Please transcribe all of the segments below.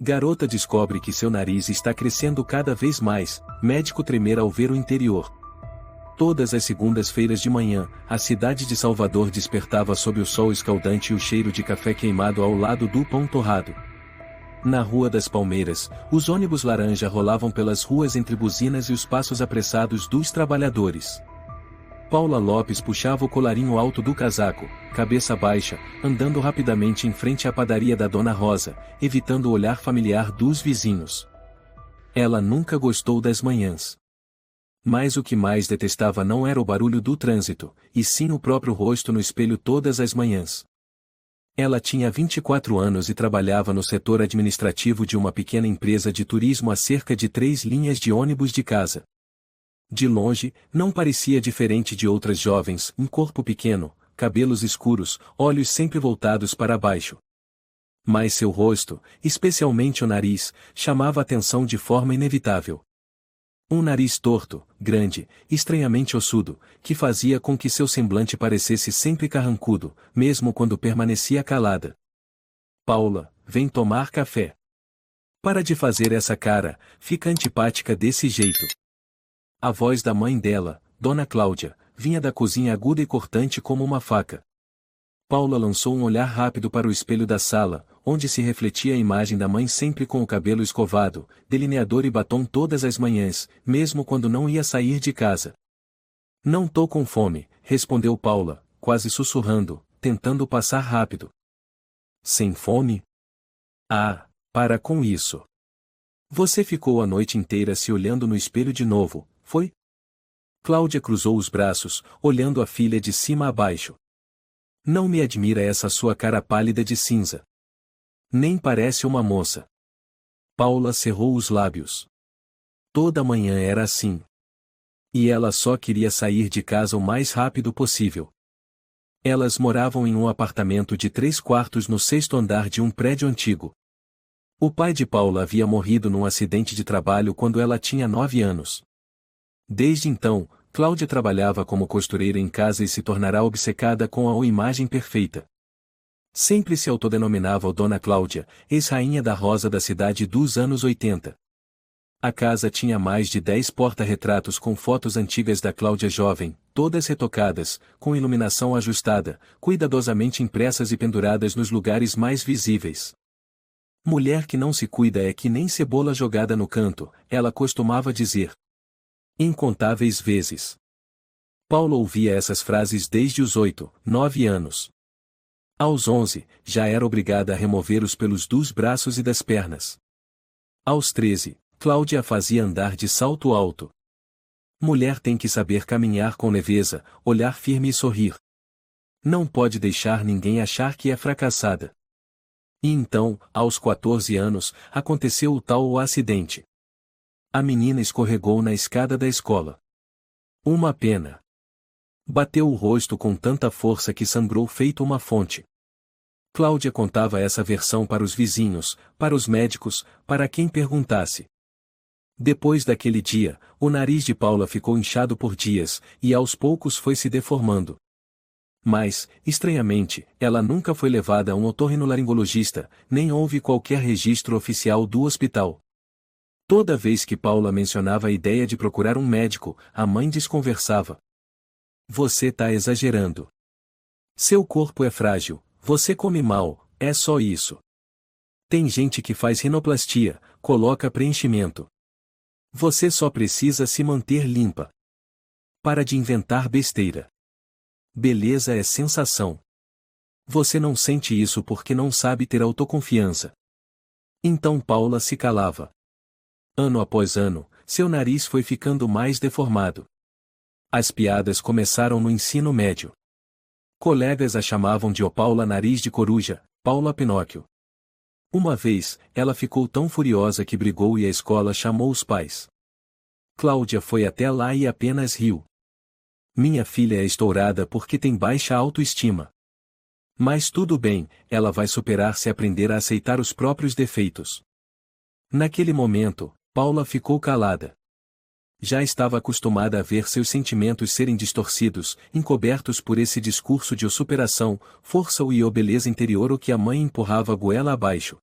Garota descobre que seu nariz está crescendo cada vez mais, médico tremer ao ver o interior. Todas as segundas-feiras de manhã, a cidade de Salvador despertava sob o sol escaldante e o cheiro de café queimado ao lado do pão torrado. Na Rua das Palmeiras, os ônibus laranja rolavam pelas ruas entre buzinas e os passos apressados dos trabalhadores. Paula Lopes puxava o colarinho alto do casaco, cabeça baixa, andando rapidamente em frente à padaria da Dona Rosa, evitando o olhar familiar dos vizinhos. Ela nunca gostou das manhãs. Mas o que mais detestava não era o barulho do trânsito, e sim o próprio rosto no espelho todas as manhãs. Ela tinha 24 anos e trabalhava no setor administrativo de uma pequena empresa de turismo a cerca de 3 linhas de ônibus de casa. De longe, não parecia diferente de outras jovens, um corpo pequeno, cabelos escuros, olhos sempre voltados para baixo. Mas seu rosto, especialmente o nariz, chamava a atenção de forma inevitável. Um nariz torto, grande, estranhamente ossudo, que fazia com que seu semblante parecesse sempre carrancudo, mesmo quando permanecia calada. Paula, vem tomar café. Para de fazer essa cara, fica antipática desse jeito. A voz da mãe dela, Dona Cláudia, vinha da cozinha aguda e cortante como uma faca. Paula lançou um olhar rápido para o espelho da sala, onde se refletia a imagem da mãe sempre com o cabelo escovado, delineador e batom todas as manhãs, mesmo quando não ia sair de casa. Não tô com fome, respondeu Paula, quase sussurrando, tentando passar rápido. Sem fome? Ah, para com isso. Você ficou a noite inteira se olhando no espelho de novo, foi? Cláudia cruzou os braços, olhando a filha de cima a baixo. Não me admira essa sua cara pálida de cinza. Nem parece uma moça. Paula cerrou os lábios. Toda manhã era assim. E ela só queria sair de casa o mais rápido possível. Elas moravam em um apartamento de 3 quartos no 6º andar de um prédio antigo. O pai de Paula havia morrido num acidente de trabalho quando ela tinha 9 anos. Desde então, Cláudia trabalhava como costureira em casa e se tornará obcecada com a imagem perfeita. Sempre se autodenominava Dona Cláudia, ex-rainha da rosa da cidade dos anos 80. A casa tinha mais de 10 porta-retratos com fotos antigas da Cláudia jovem, todas retocadas, com iluminação ajustada, cuidadosamente impressas e penduradas nos lugares mais visíveis. Mulher que não se cuida é que nem cebola jogada no canto, ela costumava dizer. Incontáveis vezes. Paula ouvia essas frases desde os 8, 9 anos. Aos 11, já era obrigada a remover os pelos dos braços e das pernas. Aos 13, Cláudia a fazia andar de salto alto. Mulher tem que saber caminhar com leveza, olhar firme e sorrir. Não pode deixar ninguém achar que é fracassada. E então, aos 14 anos, aconteceu o tal acidente. A menina escorregou na escada da escola. Uma pena. Bateu o rosto com tanta força que sangrou feito uma fonte. Cláudia contava essa versão para os vizinhos, para os médicos, para quem perguntasse. Depois daquele dia, o nariz de Paula ficou inchado por dias, e aos poucos foi se deformando. Mas, estranhamente, ela nunca foi levada a um otorrinolaringologista, nem houve qualquer registro oficial do hospital. Toda vez que Paula mencionava a ideia de procurar um médico, a mãe desconversava. Você tá exagerando. Seu corpo é frágil, você come mal, é só isso. Tem gente que faz rinoplastia, coloca preenchimento. Você só precisa se manter limpa. Para de inventar besteira. Beleza é sensação. Você não sente isso porque não sabe ter autoconfiança. Então Paula se calava. Ano após ano, seu nariz foi ficando mais deformado. As piadas começaram no ensino médio. Colegas a chamavam de "Ó Paula Nariz de Coruja", Paula Pinóquio. Uma vez, ela ficou tão furiosa que brigou e a escola chamou os pais. Cláudia foi até lá e apenas riu. Minha filha é estourada porque tem baixa autoestima. Mas tudo bem, ela vai superar se aprender a aceitar os próprios defeitos. Naquele momento, Paula ficou calada. Já estava acostumada a ver seus sentimentos serem distorcidos, encobertos por esse discurso de superação, força e beleza interior o que a mãe empurrava goela abaixo.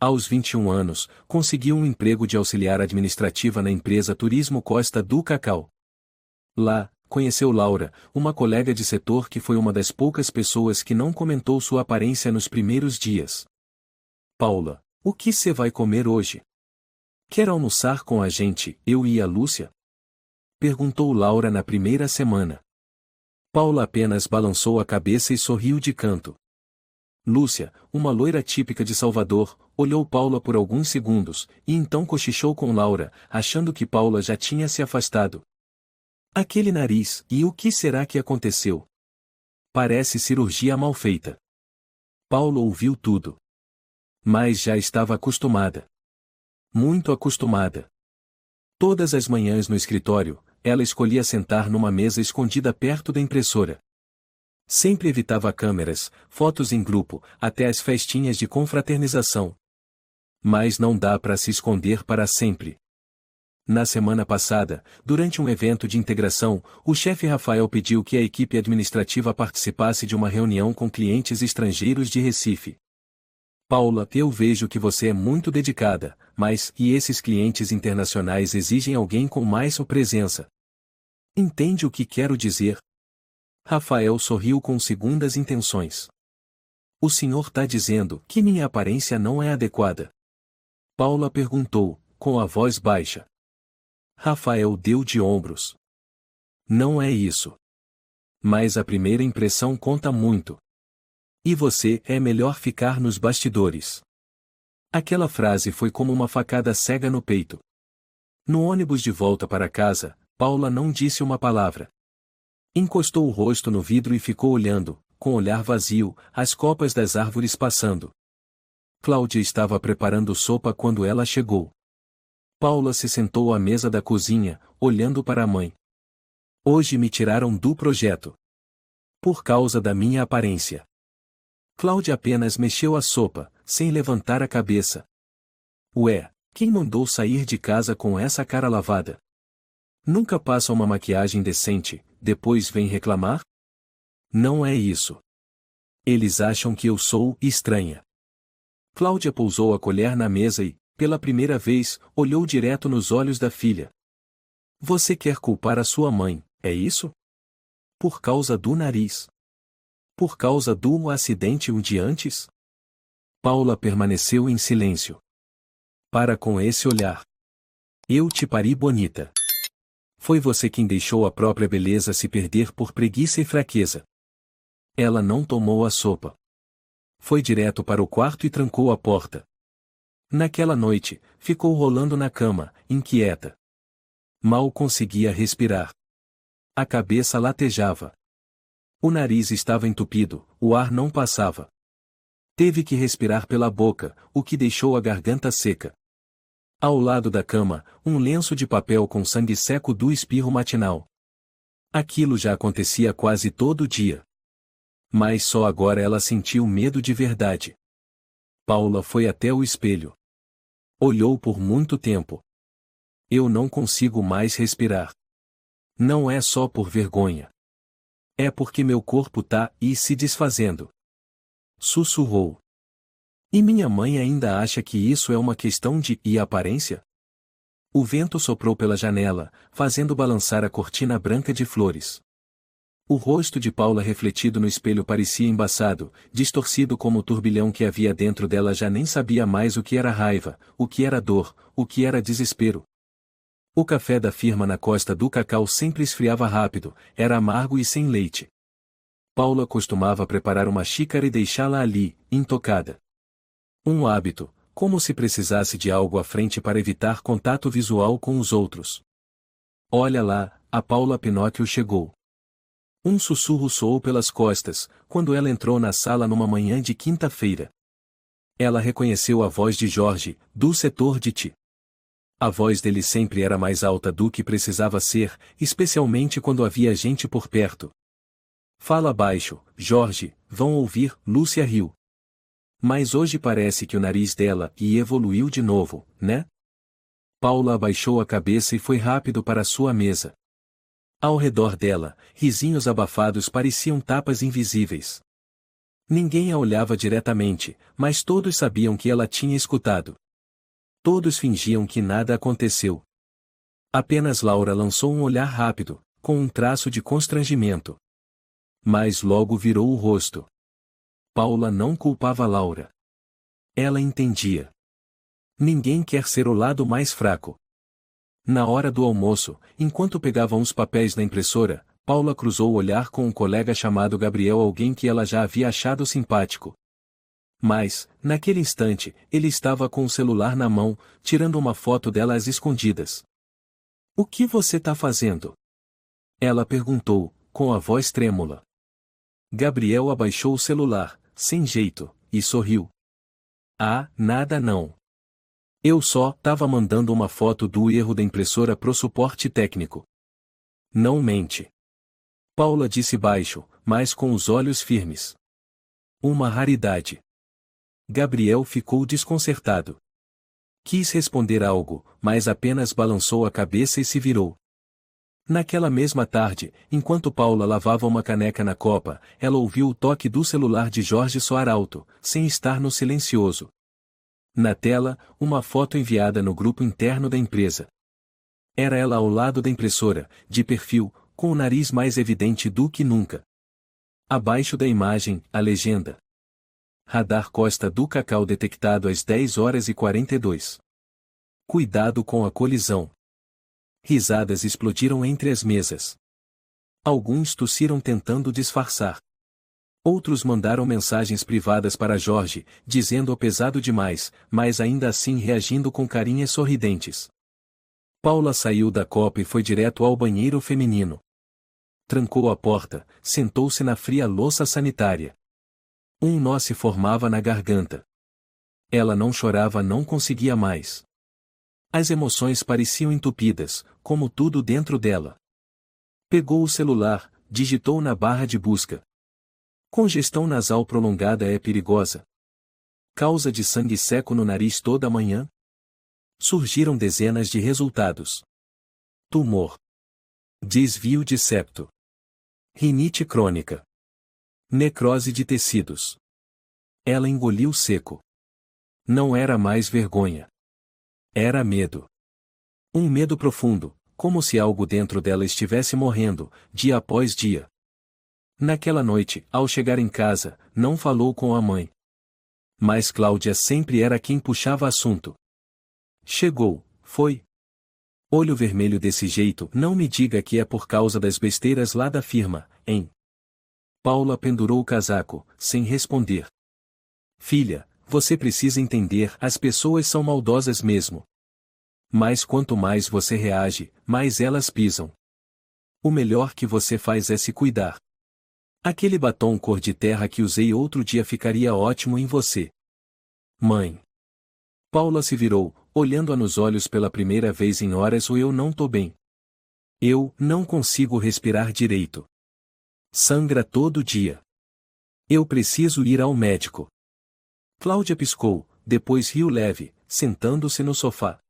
Aos 21 anos, conseguiu um emprego de auxiliar administrativa na empresa Turismo Costa do Cacau. Lá, conheceu Laura, uma colega de setor que foi uma das poucas pessoas que não comentou sua aparência nos primeiros dias. Paula, o que você vai comer hoje? Quer almoçar com a gente, eu e a Lúcia? Perguntou Laura na primeira semana. Paula apenas balançou a cabeça e sorriu de canto. Lúcia, uma loira típica de Salvador, olhou Paula por alguns segundos, e então cochichou com Laura, achando que Paula já tinha se afastado. Aquele nariz, e o que será que aconteceu? Parece cirurgia mal feita. Paula ouviu tudo. Mas já estava acostumada. Muito acostumada. Todas as manhãs no escritório, ela escolhia sentar numa mesa escondida perto da impressora. Sempre evitava câmeras, fotos em grupo, até as festinhas de confraternização. Mas não dá para se esconder para sempre. Na semana passada, durante um evento de integração, o chefe Rafael pediu que a equipe administrativa participasse de uma reunião com clientes estrangeiros de Recife. Paula, eu vejo que você é muito dedicada, mas e esses clientes internacionais exigem alguém com mais presença? Entende o que quero dizer? Rafael sorriu com segundas intenções. O senhor tá dizendo que minha aparência não é adequada? Paula perguntou, com a voz baixa. Rafael deu de ombros. Não é isso. Mas a primeira impressão conta muito. E você, é melhor ficar nos bastidores. Aquela frase foi como uma facada cega no peito. No ônibus de volta para casa, Paula não disse uma palavra. Encostou o rosto no vidro e ficou olhando, com olhar vazio, as copas das árvores passando. Cláudia estava preparando sopa quando ela chegou. Paula se sentou à mesa da cozinha, olhando para a mãe. Hoje me tiraram do projeto. Por causa da minha aparência. Cláudia apenas mexeu a sopa, sem levantar a cabeça. Ué, quem mandou sair de casa com essa cara lavada? Nunca passa uma maquiagem decente, depois vem reclamar? Não é isso. Eles acham que eu sou estranha. Cláudia pousou a colher na mesa e, pela primeira vez, olhou direto nos olhos da filha. Você quer culpar a sua mãe, é isso? Por causa do nariz. Por causa do acidente um dia antes? Paula permaneceu em silêncio. Para com esse olhar. Eu te pari bonita. Foi você quem deixou a própria beleza se perder por preguiça e fraqueza. Ela não tomou a sopa. Foi direto para o quarto e trancou a porta. Naquela noite, ficou rolando na cama, inquieta. Mal conseguia respirar. A cabeça latejava. O nariz estava entupido, o ar não passava. Teve que respirar pela boca, o que deixou a garganta seca. Ao lado da cama, um lenço de papel com sangue seco do espirro matinal. Aquilo já acontecia quase todo dia. Mas só agora ela sentiu medo de verdade. Paula foi até o espelho. Olhou por muito tempo. Eu não consigo mais respirar. Não é só por vergonha. É porque meu corpo tá se desfazendo. Sussurrou. E minha mãe ainda acha que isso é uma questão de aparência? O vento soprou pela janela, fazendo balançar a cortina branca de flores. O rosto de Paula refletido no espelho parecia embaçado, distorcido como o turbilhão que havia dentro dela já nem sabia mais o que era raiva, o que era dor, o que era desespero. O café da firma na Costa do Cacau sempre esfriava rápido, era amargo e sem leite. Paula costumava preparar uma xícara e deixá-la ali, intocada. Um hábito, como se precisasse de algo à frente para evitar contato visual com os outros. Olha lá, a Paula Pinóquio chegou. Um sussurro soou pelas costas, quando ela entrou na sala numa manhã de quinta-feira. Ela reconheceu a voz de Jorge, do setor de TI. A voz dele sempre era mais alta do que precisava ser, especialmente quando havia gente por perto. Fala baixo, Jorge, vão ouvir, Lúcia riu. Mas hoje parece que o nariz dela evoluiu de novo, né? Paula abaixou a cabeça e foi rápido para sua mesa. Ao redor dela, risinhos abafados pareciam tapas invisíveis. Ninguém a olhava diretamente, mas todos sabiam que ela tinha escutado. Todos fingiam que nada aconteceu. Apenas Laura lançou um olhar rápido, com um traço de constrangimento. Mas logo virou o rosto. Paula não culpava Laura. Ela entendia. Ninguém quer ser o lado mais fraco. Na hora do almoço, enquanto pegava uns papéis na impressora, Paula cruzou o olhar com um colega chamado Gabriel, alguém que ela já havia achado simpático. Mas, naquele instante, ele estava com o celular na mão, tirando uma foto dela às escondidas. "O que você tá fazendo?" ela perguntou, com a voz trêmula. Gabriel abaixou o celular, sem jeito, e sorriu. "Ah, nada não. Eu só tava mandando uma foto do erro da impressora pro suporte técnico." "Não mente." Paula disse baixo, mas com os olhos firmes. "Uma raridade." Gabriel ficou desconcertado. Quis responder algo, mas apenas balançou a cabeça e se virou. Naquela mesma tarde, enquanto Paula lavava uma caneca na copa, ela ouviu o toque do celular de Jorge soar alto, sem estar no silencioso. Na tela, uma foto enviada no grupo interno da empresa. Era ela ao lado da impressora, de perfil, com o nariz mais evidente do que nunca. Abaixo da imagem, a legenda: Radar Costa do Cacau detectado às 10h42. Cuidado com a colisão. Risadas explodiram entre as mesas. Alguns tossiram tentando disfarçar. Outros mandaram mensagens privadas para Jorge, dizendo-o pesado demais, mas ainda assim reagindo com carinhas sorridentes. Paula saiu da copa e foi direto ao banheiro feminino. Trancou a porta, sentou-se na fria louça sanitária. Um nó se formava na garganta. Ela não chorava, não conseguia mais. As emoções pareciam entupidas, como tudo dentro dela. Pegou o celular, digitou na barra de busca. Congestão nasal prolongada é perigosa. Causa de sangue seco no nariz toda manhã? Surgiram dezenas de resultados. Tumor. Desvio de septo. Rinite crônica. Necrose de tecidos. Ela engoliu seco. Não era mais vergonha. Era medo. Um medo profundo, como se algo dentro dela estivesse morrendo, dia após dia. Naquela noite, ao chegar em casa, não falou com a mãe. Mas Cláudia sempre era quem puxava assunto. Chegou, foi. Olho vermelho desse jeito, não me diga que é por causa das besteiras lá da firma, hein? Paula pendurou o casaco, sem responder. Filha, você precisa entender, as pessoas são maldosas mesmo. Mas quanto mais você reage, mais elas pisam. O melhor que você faz é se cuidar. Aquele batom cor de terra que usei outro dia ficaria ótimo em você. Mãe. Paula se virou, olhando-a nos olhos pela primeira vez em horas. Eu não tô bem. Eu não consigo respirar direito. Sangra todo dia. Eu preciso ir ao médico. Cláudia piscou, depois riu leve, sentando-se no sofá.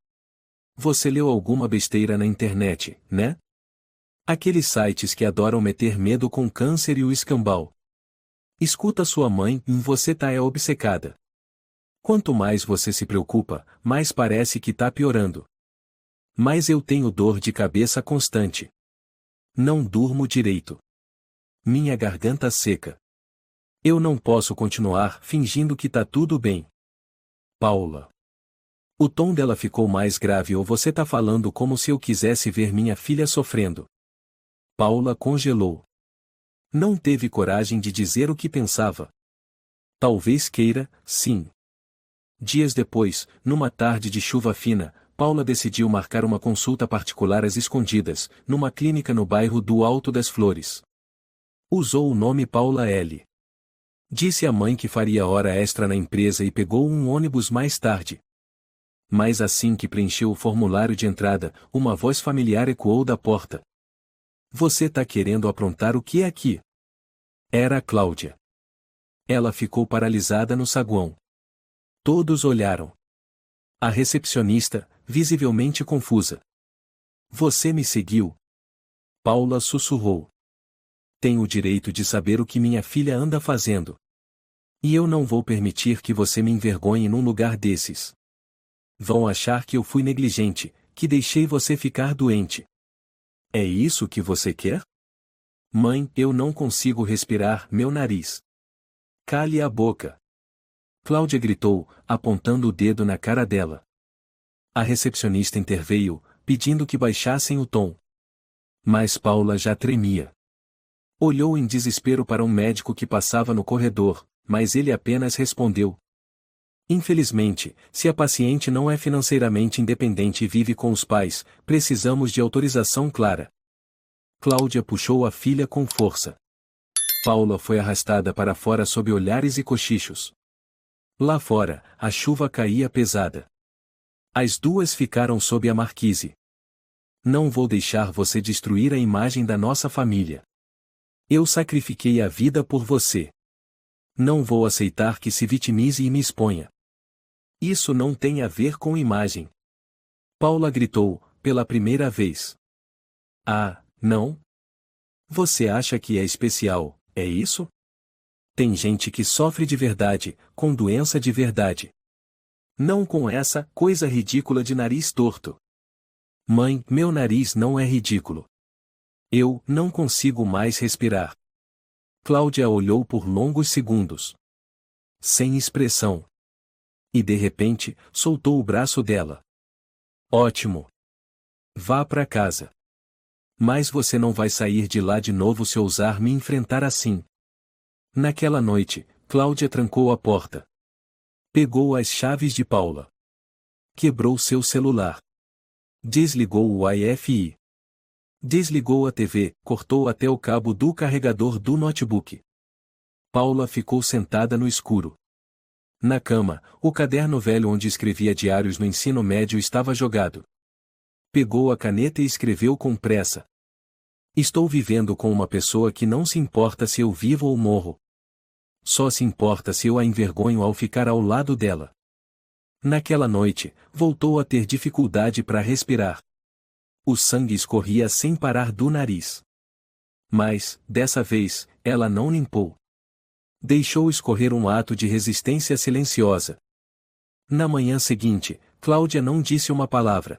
Você leu alguma besteira na internet, né? Aqueles sites que adoram meter medo com câncer e o escambau. Escuta sua mãe, você tá obcecada. Quanto mais você se preocupa, mais parece que tá piorando. Mas eu tenho dor de cabeça constante. Não durmo direito. Minha garganta seca. Eu não posso continuar fingindo que tá tudo bem. Paula. O tom dela ficou mais grave. Ou você tá falando como se eu quisesse ver minha filha sofrendo? Paula congelou. Não teve coragem de dizer o que pensava. Talvez queira, sim. Dias depois, numa tarde de chuva fina, Paula decidiu marcar uma consulta particular às escondidas, numa clínica no bairro do Alto das Flores. Usou o nome Paula L. Disse à mãe que faria hora extra na empresa e pegou um ônibus mais tarde. Mas assim que preencheu o formulário de entrada, uma voz familiar ecoou da porta. Você tá querendo aprontar o que é aqui? Era a Cláudia. Ela ficou paralisada no saguão. Todos olharam. A recepcionista, visivelmente confusa. Você me seguiu? Paula sussurrou. Tenho o direito de saber o que minha filha anda fazendo. E eu não vou permitir que você me envergonhe num lugar desses. Vão achar que eu fui negligente, que deixei você ficar doente. É isso que você quer? Mãe, eu não consigo respirar, meu nariz. Cale a boca. Cláudia gritou, apontando o dedo na cara dela. A recepcionista interveio, pedindo que baixassem o tom. Mas Paula já tremia. Olhou em desespero para um médico que passava no corredor, mas ele apenas respondeu: Infelizmente, se a paciente não é financeiramente independente e vive com os pais, precisamos de autorização clara. Cláudia puxou a filha com força. Paula foi arrastada para fora sob olhares e cochichos. Lá fora, a chuva caía pesada. As duas ficaram sob a marquise. Não vou deixar você destruir a imagem da nossa família. Eu sacrifiquei a vida por você. Não vou aceitar que se vitimize e me exponha. Isso não tem a ver com imagem. Paula gritou, pela primeira vez. Ah, não? Você acha que é especial, é isso? Tem gente que sofre de verdade, com doença de verdade. Não com essa coisa ridícula de nariz torto. Mãe, meu nariz não é ridículo. Eu não consigo mais respirar. Cláudia olhou por longos segundos. Sem expressão. E de repente, soltou o braço dela. Ótimo. Vá para casa. Mas você não vai sair de lá de novo se ousar me enfrentar assim. Naquela noite, Cláudia trancou a porta. Pegou as chaves de Paula. Quebrou seu celular. Desligou o Wi-Fi. Desligou a TV, cortou até o cabo do carregador do notebook. Paula ficou sentada no escuro. Na cama, o caderno velho onde escrevia diários no ensino médio estava jogado. Pegou a caneta e escreveu com pressa. Estou vivendo com uma pessoa que não se importa se eu vivo ou morro. Só se importa se eu a envergonho ao ficar ao lado dela. Naquela noite, voltou a ter dificuldade para respirar. O sangue escorria sem parar do nariz. Mas, dessa vez, ela não limpou. Deixou escorrer um ato de resistência silenciosa. Na manhã seguinte, Cláudia não disse uma palavra.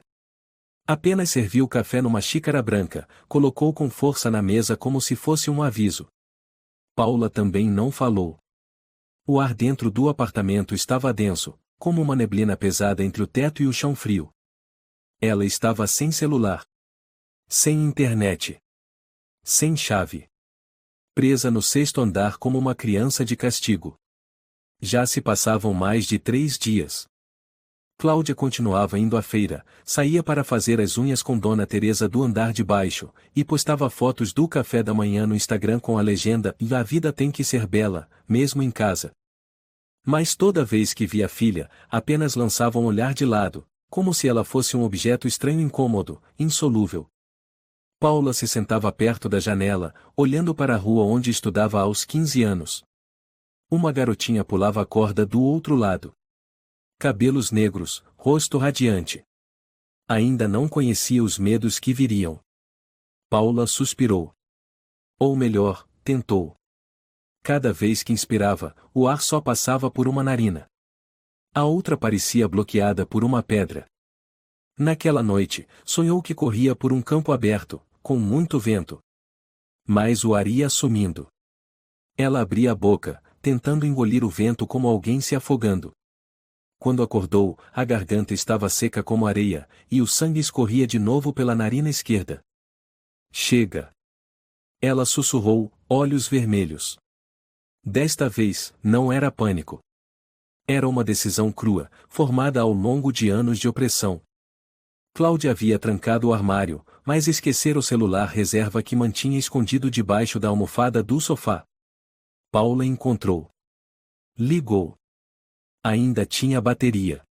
Apenas serviu café numa xícara branca, colocou com força na mesa como se fosse um aviso. Paula também não falou. O ar dentro do apartamento estava denso, como uma neblina pesada entre o teto e o chão frio. Ela estava sem celular. Sem internet. Sem chave. Presa no 6º andar como uma criança de castigo. Já se passavam mais de 3 dias. Cláudia continuava indo à feira, saía para fazer as unhas com Dona Teresa do andar de baixo, e postava fotos do café da manhã no Instagram com a legenda "A vida tem que ser bela, mesmo em casa". Mas toda vez que via a filha, apenas lançava um olhar de lado, como se ela fosse um objeto estranho incômodo, insolúvel. Paula se sentava perto da janela, olhando para a rua onde estudava aos 15 anos. Uma garotinha pulava a corda do outro lado. Cabelos negros, rosto radiante. Ainda não conhecia os medos que viriam. Paula suspirou. Ou melhor, tentou. Cada vez que inspirava, o ar só passava por uma narina. A outra parecia bloqueada por uma pedra. Naquela noite, sonhou que corria por um campo aberto, com muito vento. Mas o ar ia sumindo. Ela abria a boca, tentando engolir o vento como alguém se afogando. Quando acordou, a garganta estava seca como areia, e o sangue escorria de novo pela narina esquerda. Chega! Ela sussurrou, olhos vermelhos. Desta vez, não era pânico. Era uma decisão crua, formada ao longo de anos de opressão. Cláudia havia trancado o armário, mas esquecera o celular reserva que mantinha escondido debaixo da almofada do sofá. Paula encontrou. Ligou. Ainda tinha bateria.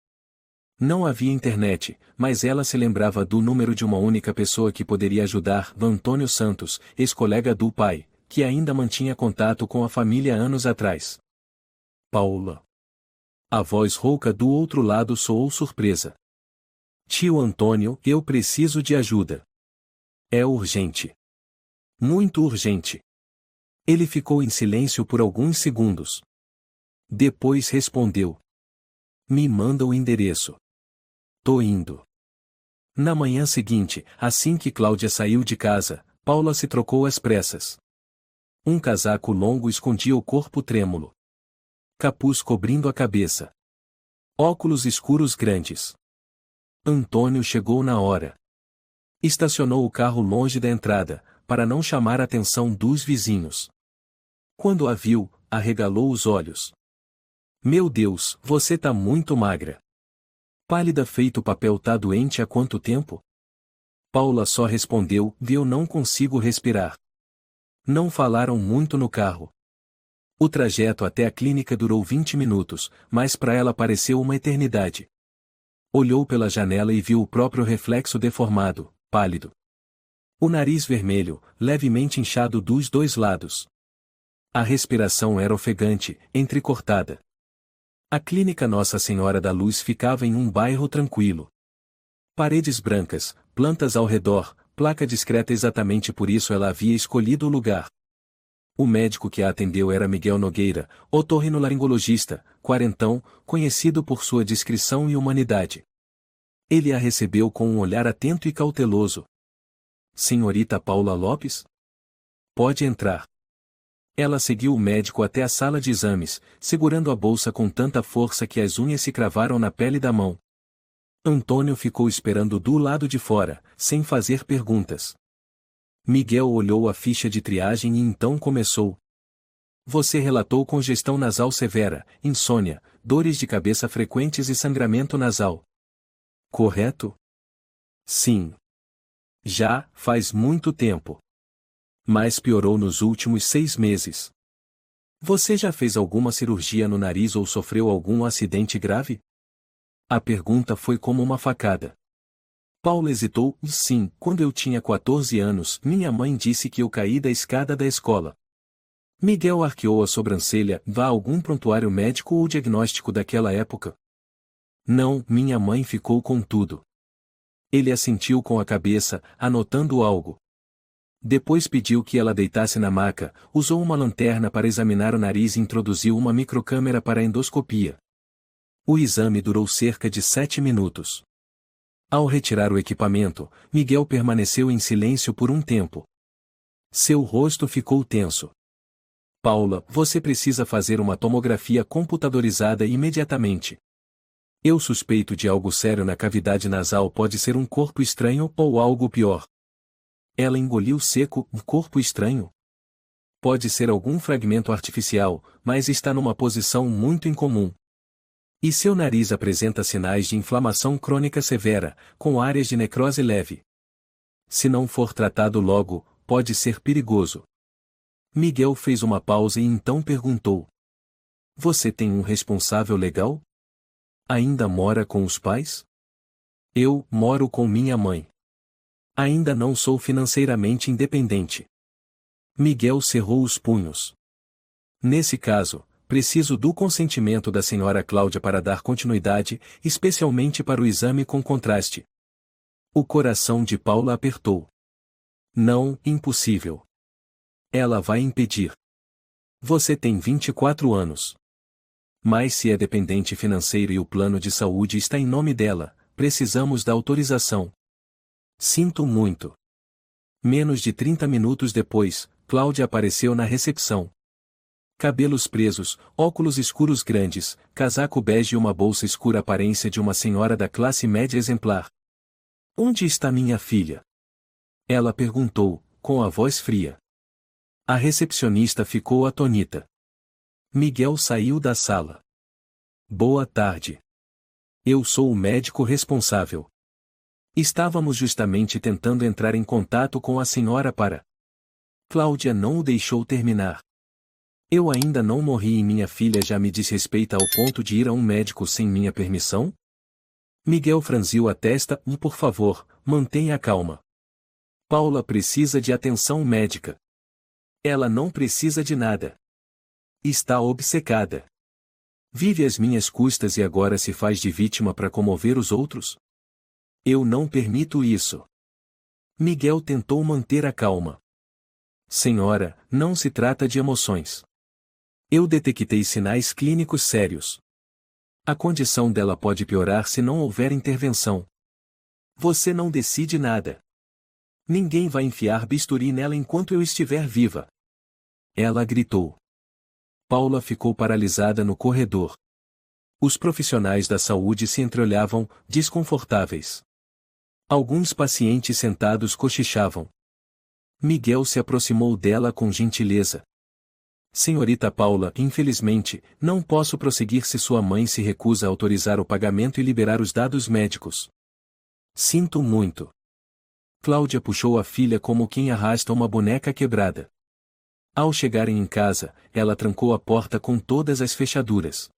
Não havia internet, mas ela se lembrava do número de uma única pessoa que poderia ajudar, Antônio Santos, ex-colega do pai, que ainda mantinha contato com a família anos atrás. Paula. A voz rouca do outro lado soou surpresa. Tio Antônio, eu preciso de ajuda. É urgente. Muito urgente. Ele ficou em silêncio por alguns segundos. Depois respondeu: Me manda o endereço. Tô indo. Na manhã seguinte, assim que Cláudia saiu de casa, Paula se trocou às pressas. Um casaco longo escondia o corpo trêmulo. Capuz cobrindo a cabeça. Óculos escuros grandes. Antônio chegou na hora. Estacionou o carro longe da entrada, para não chamar a atenção dos vizinhos. Quando a viu, arregalou os olhos. Meu Deus, você tá muito magra. Pálida feito papel, tá doente há quanto tempo? Paula só respondeu: Eu não consigo respirar. Não falaram muito no carro. O trajeto até a clínica durou 20 minutos, mas para ela pareceu uma eternidade. Olhou pela janela e viu o próprio reflexo deformado, pálido. O nariz vermelho, levemente inchado dos dois lados. A respiração era ofegante, entrecortada. A clínica Nossa Senhora da Luz ficava em um bairro tranquilo. Paredes brancas, plantas ao redor, placa discreta, exatamente por isso ela havia escolhido o lugar. O médico que a atendeu era Miguel Nogueira, otorrinolaringologista, quarentão, conhecido por sua discrição e humanidade. Ele a recebeu com um olhar atento e cauteloso. Senhorita Paula Lopes? Pode entrar. Ela seguiu o médico até a sala de exames, segurando a bolsa com tanta força que as unhas se cravaram na pele da mão. Antônio ficou esperando do lado de fora, sem fazer perguntas. Miguel olhou a ficha de triagem e então começou. Você relatou congestão nasal severa, insônia, dores de cabeça frequentes e sangramento nasal. Correto? Sim. Já, faz muito tempo. Mas piorou nos últimos 6 meses. Você já fez alguma cirurgia no nariz ou sofreu algum acidente grave? A pergunta foi como uma facada. Paula hesitou. Sim, quando eu tinha 14 anos, minha mãe disse que eu caí da escada da escola. Miguel arqueou a sobrancelha. Vá a algum prontuário médico ou diagnóstico daquela época? Não, minha mãe ficou com tudo. Ele assentiu com a cabeça, anotando algo. Depois pediu que ela deitasse na maca, usou uma lanterna para examinar o nariz e introduziu uma microcâmera para a endoscopia. O exame durou cerca de 7 minutos. Ao retirar o equipamento, Miguel permaneceu em silêncio por um tempo. Seu rosto ficou tenso. Paula, você precisa fazer uma tomografia computadorizada imediatamente. Eu suspeito de algo sério na cavidade nasal, pode ser um corpo estranho ou algo pior. Ela engoliu seco. Um corpo estranho? Pode ser algum fragmento artificial, mas está numa posição muito incomum. E seu nariz apresenta sinais de inflamação crônica severa, com áreas de necrose leve. Se não for tratado logo, pode ser perigoso. Miguel fez uma pausa e então perguntou: Você tem um responsável legal? Ainda mora com os pais? Eu moro com minha mãe. Ainda não sou financeiramente independente. Miguel cerrou os punhos. Nesse caso, preciso do consentimento da senhora Cláudia para dar continuidade, especialmente para o exame com contraste. O coração de Paula apertou. Não, impossível. Ela vai impedir. Você tem 24 anos. Mas se é dependente financeiro e o plano de saúde está em nome dela, precisamos da autorização. Sinto muito. Menos de 30 minutos depois, Cláudia apareceu na recepção. Cabelos presos, óculos escuros grandes, casaco bege e uma bolsa escura, aparência de uma senhora da classe média exemplar. Onde está minha filha? Ela perguntou, com a voz fria. A recepcionista ficou atônita. Miguel saiu da sala. Boa tarde. Eu sou o médico responsável. Estávamos justamente tentando entrar em contato com a senhora para... Cláudia não o deixou terminar. Eu ainda não morri e minha filha já me desrespeita ao ponto de ir a um médico sem minha permissão? Miguel franziu a testa. Por favor, mantenha a calma. Paula precisa de atenção médica. Ela não precisa de nada. Está obcecada. Vive às minhas custas e agora se faz de vítima para comover os outros? Eu não permito isso. Miguel tentou manter a calma. Senhora, não se trata de emoções. Eu detectei sinais clínicos sérios. A condição dela pode piorar se não houver intervenção. Você não decide nada. Ninguém vai enfiar bisturi nela enquanto eu estiver viva. Ela gritou. Paula ficou paralisada no corredor. Os profissionais da saúde se entreolhavam, desconfortáveis. Alguns pacientes sentados cochichavam. Miguel se aproximou dela com gentileza. Senhorita Paula, infelizmente, não posso prosseguir se sua mãe se recusa a autorizar o pagamento e liberar os dados médicos. Sinto muito. Cláudia puxou a filha como quem arrasta uma boneca quebrada. Ao chegarem em casa, ela trancou a porta com todas as fechaduras.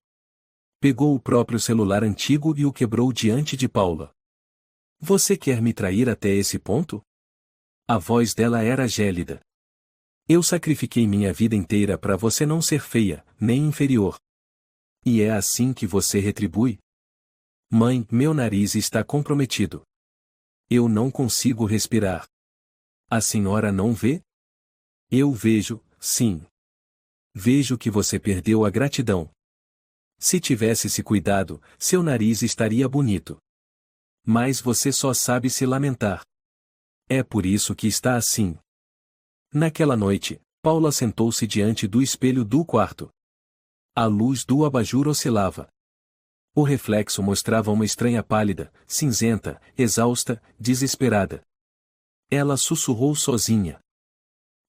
Pegou o próprio celular antigo e o quebrou diante de Paula. Você quer me trair até esse ponto? A voz dela era gélida. Eu sacrifiquei minha vida inteira para você não ser feia, nem inferior. E é assim que você retribui? Mãe, meu nariz está comprometido. Eu não consigo respirar. A senhora não vê? Eu vejo, sim. Vejo que você perdeu a gratidão. Se tivesse se cuidado, seu nariz estaria bonito. Mas você só sabe se lamentar. É por isso que está assim. Naquela noite, Paula sentou-se diante do espelho do quarto. A luz do abajur oscilava. O reflexo mostrava uma estranha pálida, cinzenta, exausta, desesperada. Ela sussurrou sozinha.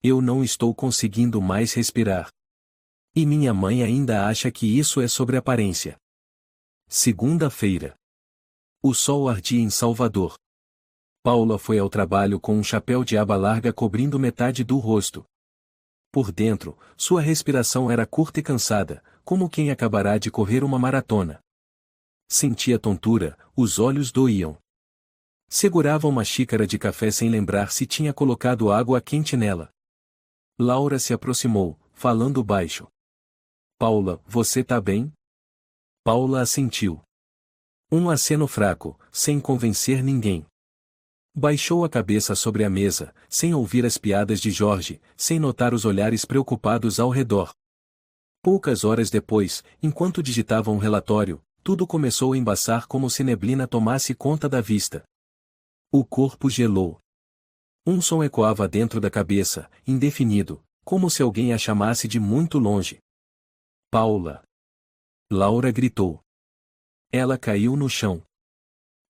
Eu não estou conseguindo mais respirar. E minha mãe ainda acha que isso é sobre aparência. Segunda-feira. O sol ardia em Salvador. Paula foi ao trabalho com um chapéu de aba larga cobrindo metade do rosto. Por dentro, sua respiração era curta e cansada, como quem acabará de correr uma maratona. Sentia tontura, os olhos doíam. Segurava uma xícara de café sem lembrar se tinha colocado água quente nela. Laura se aproximou, falando baixo. Paula, você tá bem? Paula assentiu. Um aceno fraco, sem convencer ninguém. Baixou a cabeça sobre a mesa, sem ouvir as piadas de Jorge, sem notar os olhares preocupados ao redor. Poucas horas depois, enquanto digitava um relatório, tudo começou a embaçar como se neblina tomasse conta da vista. O corpo gelou. Um som ecoava dentro da cabeça, indefinido, como se alguém a chamasse de muito longe. Paula! Laura gritou. Ela caiu no chão.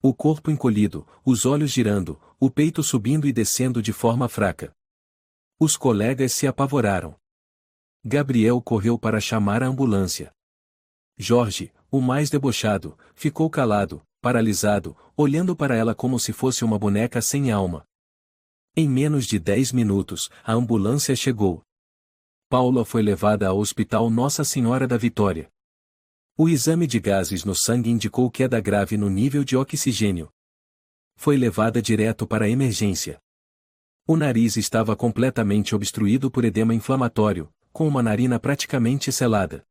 O corpo encolhido, os olhos girando, o peito subindo e descendo de forma fraca. Os colegas se apavoraram. Gabriel correu para chamar a ambulância. Jorge, o mais debochado, ficou calado, paralisado, olhando para ela como se fosse uma boneca sem alma. Em menos de 10 minutos, a ambulância chegou. Paula foi levada ao Hospital Nossa Senhora da Vitória. O exame de gases no sangue indicou queda grave no nível de oxigênio. Foi levada direto para a emergência. O nariz estava completamente obstruído por edema inflamatório, com uma narina praticamente selada.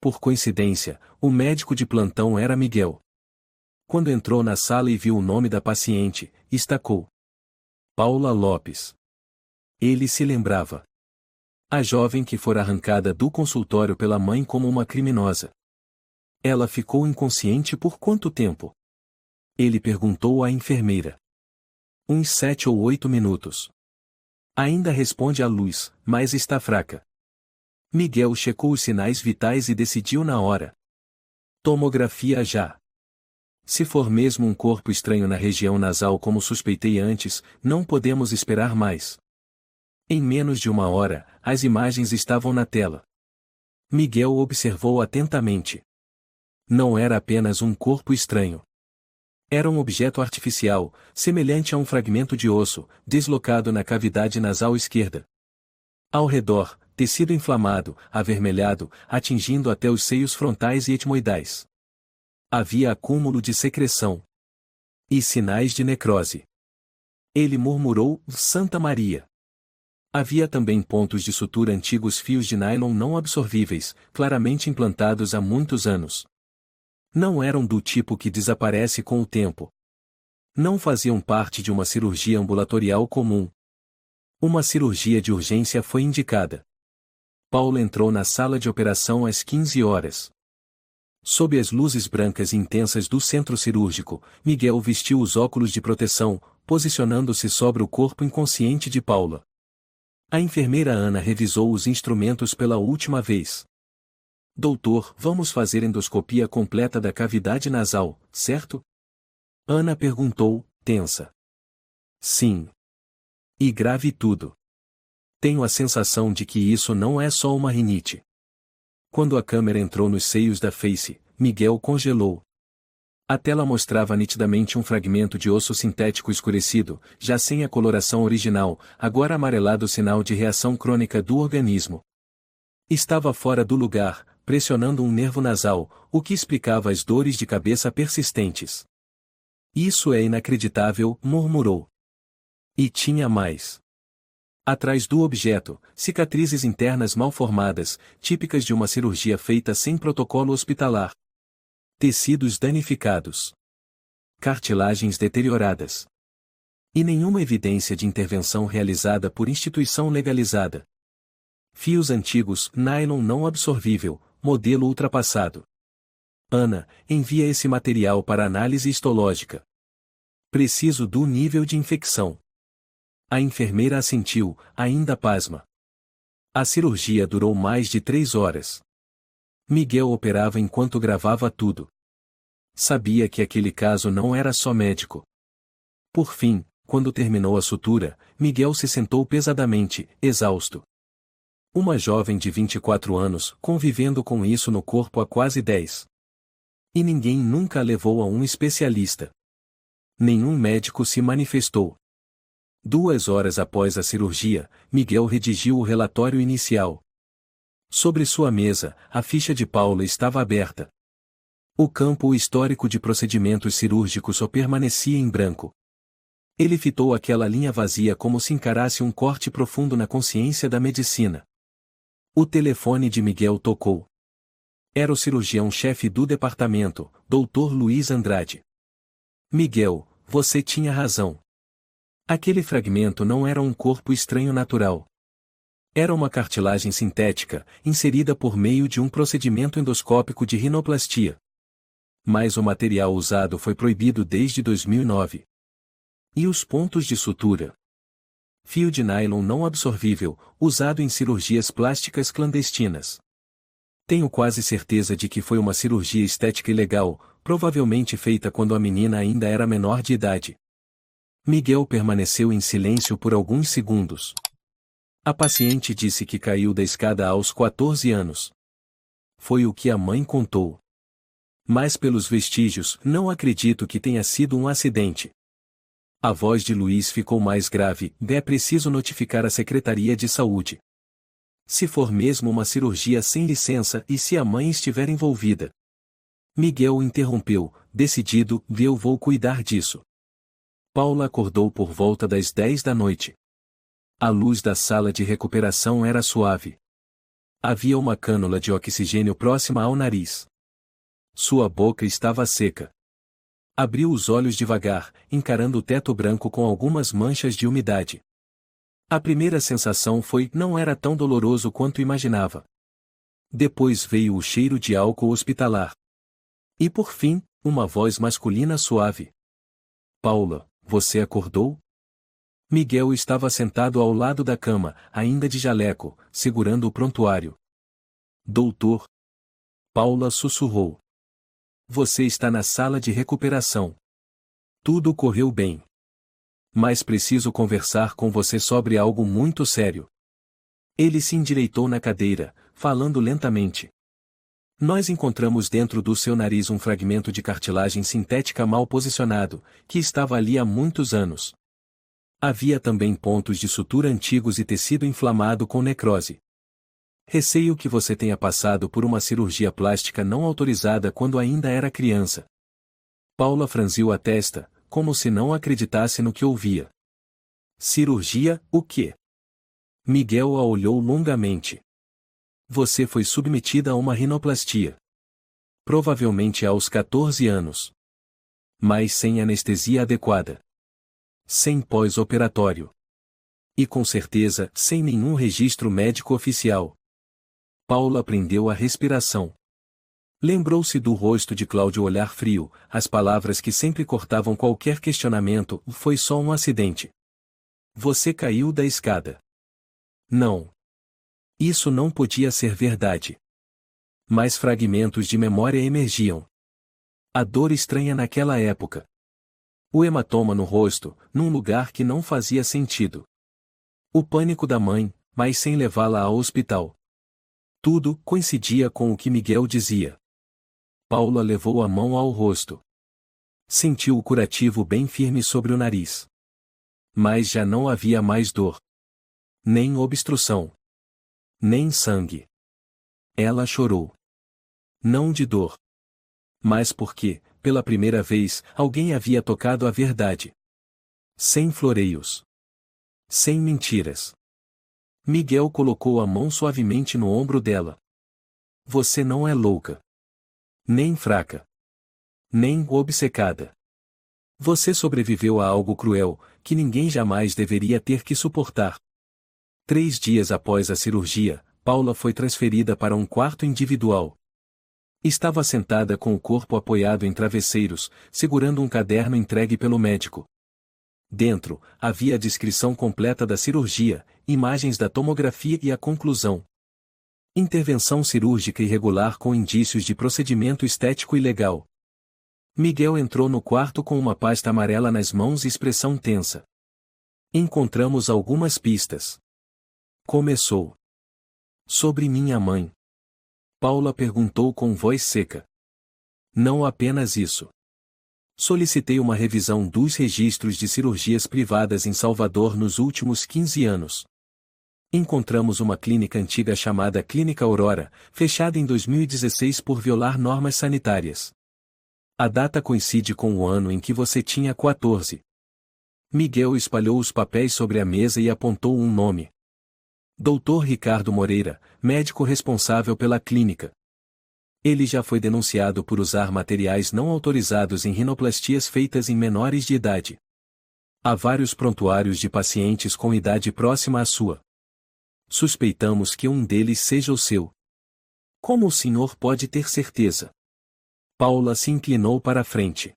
Por coincidência, o médico de plantão era Miguel. Quando entrou na sala e viu o nome da paciente, estacou. Paula Lopes. Ele se lembrava. A jovem que fora arrancada do consultório pela mãe como uma criminosa. Ela ficou inconsciente por quanto tempo? Ele perguntou à enfermeira. Uns 7 ou 8 minutos. Ainda responde à luz, mas está fraca. Miguel checou os sinais vitais e decidiu na hora. Tomografia já. Se for mesmo um corpo estranho na região nasal como suspeitei antes, não podemos esperar mais. Em menos de 1 hora, as imagens estavam na tela. Miguel observou atentamente. Não era apenas um corpo estranho. Era um objeto artificial, semelhante a um fragmento de osso, deslocado na cavidade nasal esquerda. Ao redor, tecido inflamado, avermelhado, atingindo até os seios frontais e etmoidais. Havia acúmulo de secreção. E sinais de necrose. Ele murmurou, Santa Maria. Havia também pontos de sutura antigos fios de nylon não absorvíveis, claramente implantados há muitos anos. Não eram do tipo que desaparece com o tempo. Não faziam parte de uma cirurgia ambulatorial comum. Uma cirurgia de urgência foi indicada. Paula entrou na sala de operação às 15 horas. Sob as luzes brancas e intensas do centro cirúrgico, Miguel vestiu os óculos de proteção, posicionando-se sobre o corpo inconsciente de Paula. A enfermeira Ana revisou os instrumentos pela última vez. Doutor, vamos fazer endoscopia completa da cavidade nasal, certo? Ana perguntou, tensa. Sim. E grave tudo. Tenho a sensação de que isso não é só uma rinite. Quando a câmera entrou nos seios da Face, Miguel congelou. A tela mostrava nitidamente um fragmento de osso sintético escurecido, já sem a coloração original, agora amarelado, sinal de reação crônica do organismo. Estava fora do lugar, pressionando um nervo nasal, o que explicava as dores de cabeça persistentes. Isso é inacreditável, murmurou. E tinha mais. Atrás do objeto, cicatrizes internas mal formadas, típicas de uma cirurgia feita sem protocolo hospitalar. Tecidos danificados. Cartilagens deterioradas. E nenhuma evidência de intervenção realizada por instituição legalizada. Fios antigos, nylon não absorvível, modelo ultrapassado. Ana, envia esse material para análise histológica. Preciso do nível de infecção. A enfermeira assentiu, ainda pasma. A cirurgia durou mais de 3 horas. Miguel operava enquanto gravava tudo. Sabia que aquele caso não era só médico. Por fim, quando terminou a sutura, Miguel se sentou pesadamente, exausto. Uma jovem de 24 anos, convivendo com isso no corpo há quase 10. E ninguém nunca a levou a um especialista. Nenhum médico se manifestou. 2 horas após a cirurgia, Miguel redigiu o relatório inicial. Sobre sua mesa, a ficha de Paula estava aberta. O campo histórico de procedimentos cirúrgicos só permanecia em branco. Ele fitou aquela linha vazia como se encarasse um corte profundo na consciência da medicina. O telefone de Miguel tocou. Era o cirurgião-chefe do departamento, Dr. Luiz Andrade. Miguel, você tinha razão. Aquele fragmento não era um corpo estranho natural. Era uma cartilagem sintética, inserida por meio de um procedimento endoscópico de rinoplastia. Mas o material usado foi proibido desde 2009. E os pontos de sutura? Fio de nylon não absorvível, usado em cirurgias plásticas clandestinas. Tenho quase certeza de que foi uma cirurgia estética ilegal, provavelmente feita quando a menina ainda era menor de idade. Miguel permaneceu em silêncio por alguns segundos. A paciente disse que caiu da escada aos 14 anos. Foi o que a mãe contou. Mas pelos vestígios, não acredito que tenha sido um acidente. A voz de Luiz ficou mais grave, é preciso notificar a Secretaria de Saúde. Se for mesmo uma cirurgia sem licença e se a mãe estiver envolvida. Miguel interrompeu, decidido, eu vou cuidar disso. Paula acordou por volta das 10 da noite. A luz da sala de recuperação era suave. Havia uma cânula de oxigênio próxima ao nariz. Sua boca estava seca. Abriu os olhos devagar, encarando o teto branco com algumas manchas de umidade. A primeira sensação foi, não era tão doloroso quanto imaginava. Depois veio o cheiro de álcool hospitalar. E por fim, uma voz masculina suave. Paula, você acordou? Miguel estava sentado ao lado da cama, ainda de jaleco, segurando o prontuário. Doutor. Paula sussurrou. Você está na sala de recuperação. Tudo correu bem. Mas preciso conversar com você sobre algo muito sério. Ele se endireitou na cadeira, falando lentamente. Nós encontramos dentro do seu nariz um fragmento de cartilagem sintética mal posicionado, que estava ali há muitos anos. Havia também pontos de sutura antigos e tecido inflamado com necrose. Receio que você tenha passado por uma cirurgia plástica não autorizada quando ainda era criança. Paula franziu a testa, como se não acreditasse no que ouvia. Cirurgia, o quê? Miguel a olhou longamente. Você foi submetida a uma rinoplastia. Provavelmente aos 14 anos. Mas sem anestesia adequada. Sem pós-operatório. E com certeza, sem nenhum registro médico oficial. Paula prendeu a respiração. Lembrou-se do rosto de Cláudio, olhar frio, as palavras que sempre cortavam qualquer questionamento. Foi só um acidente. Você caiu da escada. Não. Isso não podia ser verdade. Mas fragmentos de memória emergiam. A dor estranha naquela época. O hematoma no rosto, num lugar que não fazia sentido. O pânico da mãe, mas sem levá-la ao hospital. Tudo coincidia com o que Miguel dizia. Paula levou a mão ao rosto. Sentiu o curativo bem firme sobre o nariz. Mas já não havia mais dor. Nem obstrução. Nem sangue. Ela chorou. Não de dor. Mas porque, pela primeira vez, alguém havia tocado a verdade. Sem floreios. Sem mentiras. Miguel colocou a mão suavemente no ombro dela. Você não é louca. Nem fraca. Nem obcecada. Você sobreviveu a algo cruel, que ninguém jamais deveria ter que suportar. 3 dias após a cirurgia, Paula foi transferida para um quarto individual. Estava sentada com o corpo apoiado em travesseiros, segurando um caderno entregue pelo médico. Dentro, havia a descrição completa da cirurgia, imagens da tomografia e a conclusão. Intervenção cirúrgica irregular com indícios de procedimento estético ilegal. Miguel entrou no quarto com uma pasta amarela nas mãos e expressão tensa. Encontramos algumas pistas. Começou. Sobre minha mãe. Paula perguntou com voz seca. Não apenas isso. Solicitei uma revisão dos registros de cirurgias privadas em Salvador nos últimos 15 anos. Encontramos uma clínica antiga chamada Clínica Aurora, fechada em 2016 por violar normas sanitárias. A data coincide com o ano em que você tinha 14. Miguel espalhou os papéis sobre a mesa e apontou um nome. Dr. Ricardo Moreira, médico responsável pela clínica. Ele já foi denunciado por usar materiais não autorizados em rinoplastias feitas em menores de idade. Há vários prontuários de pacientes com idade próxima à sua. Suspeitamos que um deles seja o seu. Como o senhor pode ter certeza? Paula se inclinou para a frente.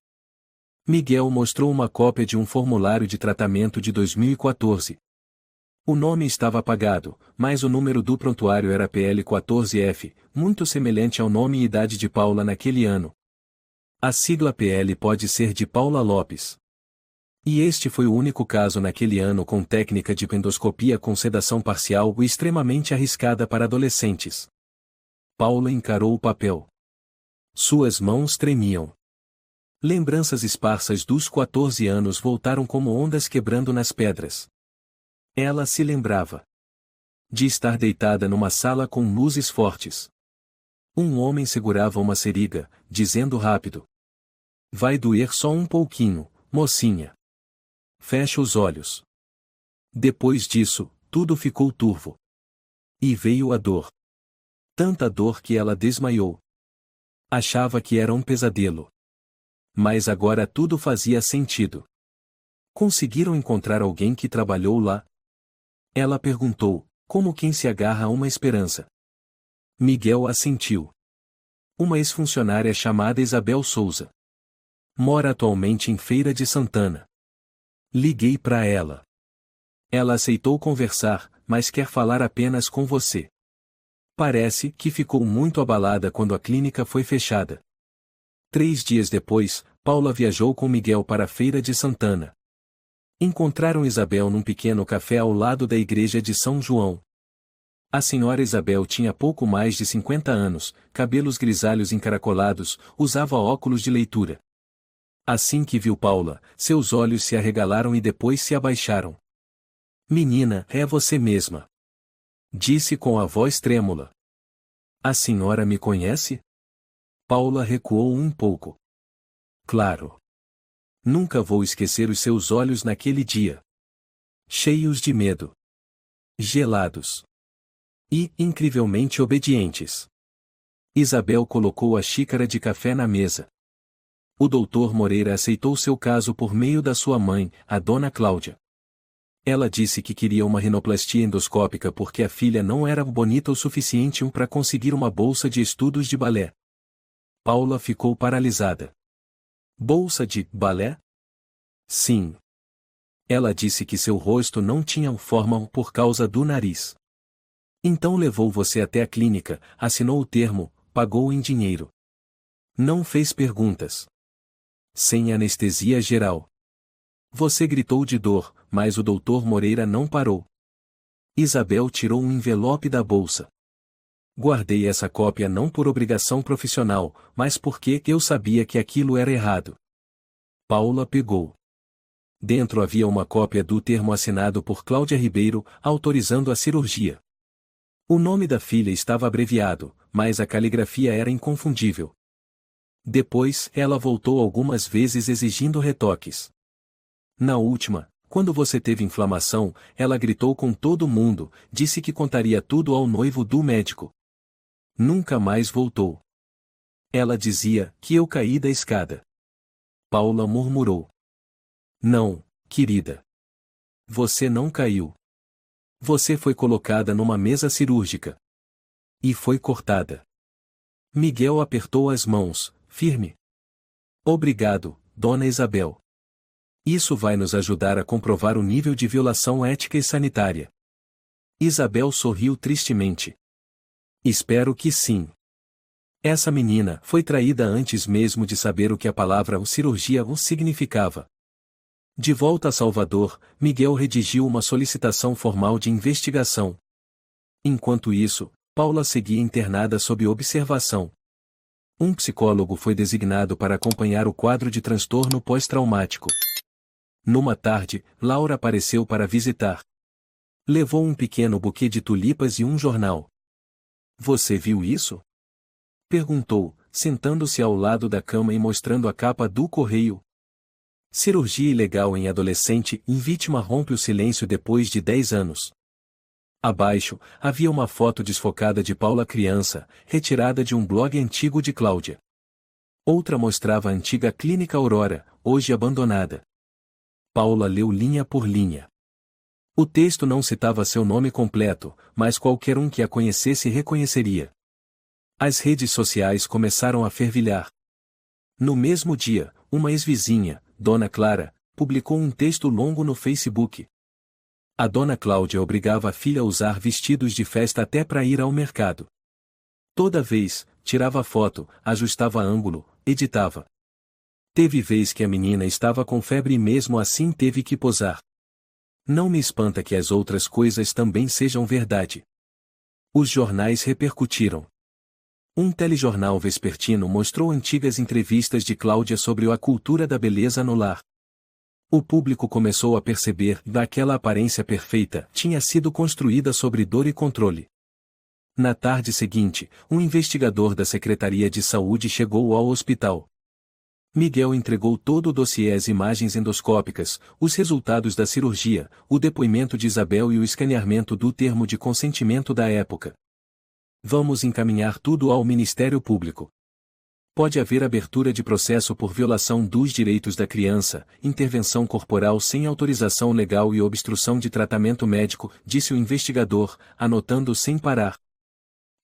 Miguel mostrou uma cópia de um formulário de tratamento de 2014. O nome estava apagado, mas o número do prontuário era PL14F, muito semelhante ao nome e idade de Paula naquele ano. A sigla PL pode ser de Paula Lopes. E este foi o único caso naquele ano com técnica de endoscopia com sedação parcial e extremamente arriscada para adolescentes. Paula encarou o papel. Suas mãos tremiam. Lembranças esparsas dos 14 anos voltaram como ondas quebrando nas pedras. Ela se lembrava de estar deitada numa sala com luzes fortes. Um homem segurava uma seringa, dizendo rápido: vai doer só um pouquinho, mocinha. Fecha os olhos. Depois disso, tudo ficou turvo. E veio a dor. Tanta dor que ela desmaiou. Achava que era um pesadelo. Mas agora tudo fazia sentido. Conseguiram encontrar alguém que trabalhou lá? Ela perguntou, como quem se agarra a uma esperança. Miguel assentiu. Uma ex-funcionária chamada Isabel Souza. Mora atualmente em Feira de Santana. Liguei para ela. Ela aceitou conversar, mas quer falar apenas com você. Parece que ficou muito abalada quando a clínica foi fechada. 3 dias depois, Paula viajou com Miguel para a Feira de Santana. Encontraram Isabel num pequeno café ao lado da igreja de São João. A senhora Isabel tinha pouco mais de 50 anos, cabelos grisalhos encaracolados, usava óculos de leitura. Assim que viu Paula, seus olhos se arregalaram e depois se abaixaram. Menina, é você mesma. Disse com a voz trêmula. A senhora me conhece? Paula recuou um pouco. Claro. Nunca vou esquecer os seus olhos naquele dia. Cheios de medo. Gelados. E, incrivelmente obedientes. Isabel colocou a xícara de café na mesa. O doutor Moreira aceitou seu caso por meio da sua mãe, a dona Cláudia. Ela disse que queria uma rinoplastia endoscópica porque a filha não era bonita o suficiente para conseguir uma bolsa de estudos de balé. Paula ficou paralisada. Bolsa de balé? Sim. Ela disse que seu rosto não tinha forma por causa do nariz. Então levou você até a clínica, assinou o termo, pagou em dinheiro. Não fez perguntas. Sem anestesia geral. Você gritou de dor, mas o Dr. Moreira não parou. Isabel tirou um envelope da bolsa. Guardei essa cópia não por obrigação profissional, mas porque eu sabia que aquilo era errado. Paula pegou. Dentro havia uma cópia do termo assinado por Cláudia Ribeiro, autorizando a cirurgia. O nome da filha estava abreviado, mas a caligrafia era inconfundível. Depois, ela voltou algumas vezes exigindo retoques. Na última, quando você teve inflamação, ela gritou com todo mundo, disse que contaria tudo ao noivo do médico. Nunca mais voltou. Ela dizia que eu caí da escada. Paula murmurou. Não, querida. Você não caiu. Você foi colocada numa mesa cirúrgica. E foi cortada. Miguel apertou as mãos, firme. Obrigado, Dona Isabel. Isso vai nos ajudar a comprovar o nível de violação ética e sanitária. Isabel sorriu tristemente. Espero que sim. Essa menina foi traída antes mesmo de saber o que a palavra cirurgia significava. De volta a Salvador, Miguel redigiu uma solicitação formal de investigação. Enquanto isso, Paula seguia internada sob observação. Um psicólogo foi designado para acompanhar o quadro de transtorno pós-traumático. Numa tarde, Laura apareceu para visitar. Levou um pequeno buquê de tulipas e um jornal. Você viu isso? Perguntou, sentando-se ao lado da cama e mostrando a capa do correio. Cirurgia ilegal em adolescente, vítima rompe o silêncio depois de 10 anos. Abaixo, havia uma foto desfocada de Paula criança, retirada de um blog antigo de Cláudia. Outra mostrava a antiga clínica Aurora, hoje abandonada. Paula leu linha por linha. O texto não citava seu nome completo, mas qualquer um que a conhecesse reconheceria. As redes sociais começaram a fervilhar. No mesmo dia, uma ex-vizinha, Dona Clara, publicou um texto longo no Facebook. A Dona Cláudia obrigava a filha a usar vestidos de festa até para ir ao mercado. Toda vez, tirava foto, ajustava ângulo, editava. Teve vez que a menina estava com febre e mesmo assim teve que posar. Não me espanta que as outras coisas também sejam verdade. Os jornais repercutiram. Um telejornal vespertino mostrou antigas entrevistas de Cláudia sobre a cultura da beleza no lar. O público começou a perceber que aquela aparência perfeita tinha sido construída sobre dor e controle. Na tarde seguinte, um investigador da Secretaria de Saúde chegou ao hospital. Miguel entregou todo o dossiê, as imagens endoscópicas, os resultados da cirurgia, o depoimento de Isabel e o escaneamento do termo de consentimento da época. Vamos encaminhar tudo ao Ministério Público. Pode haver abertura de processo por violação dos direitos da criança, intervenção corporal sem autorização legal e obstrução de tratamento médico, disse o investigador, anotando sem parar.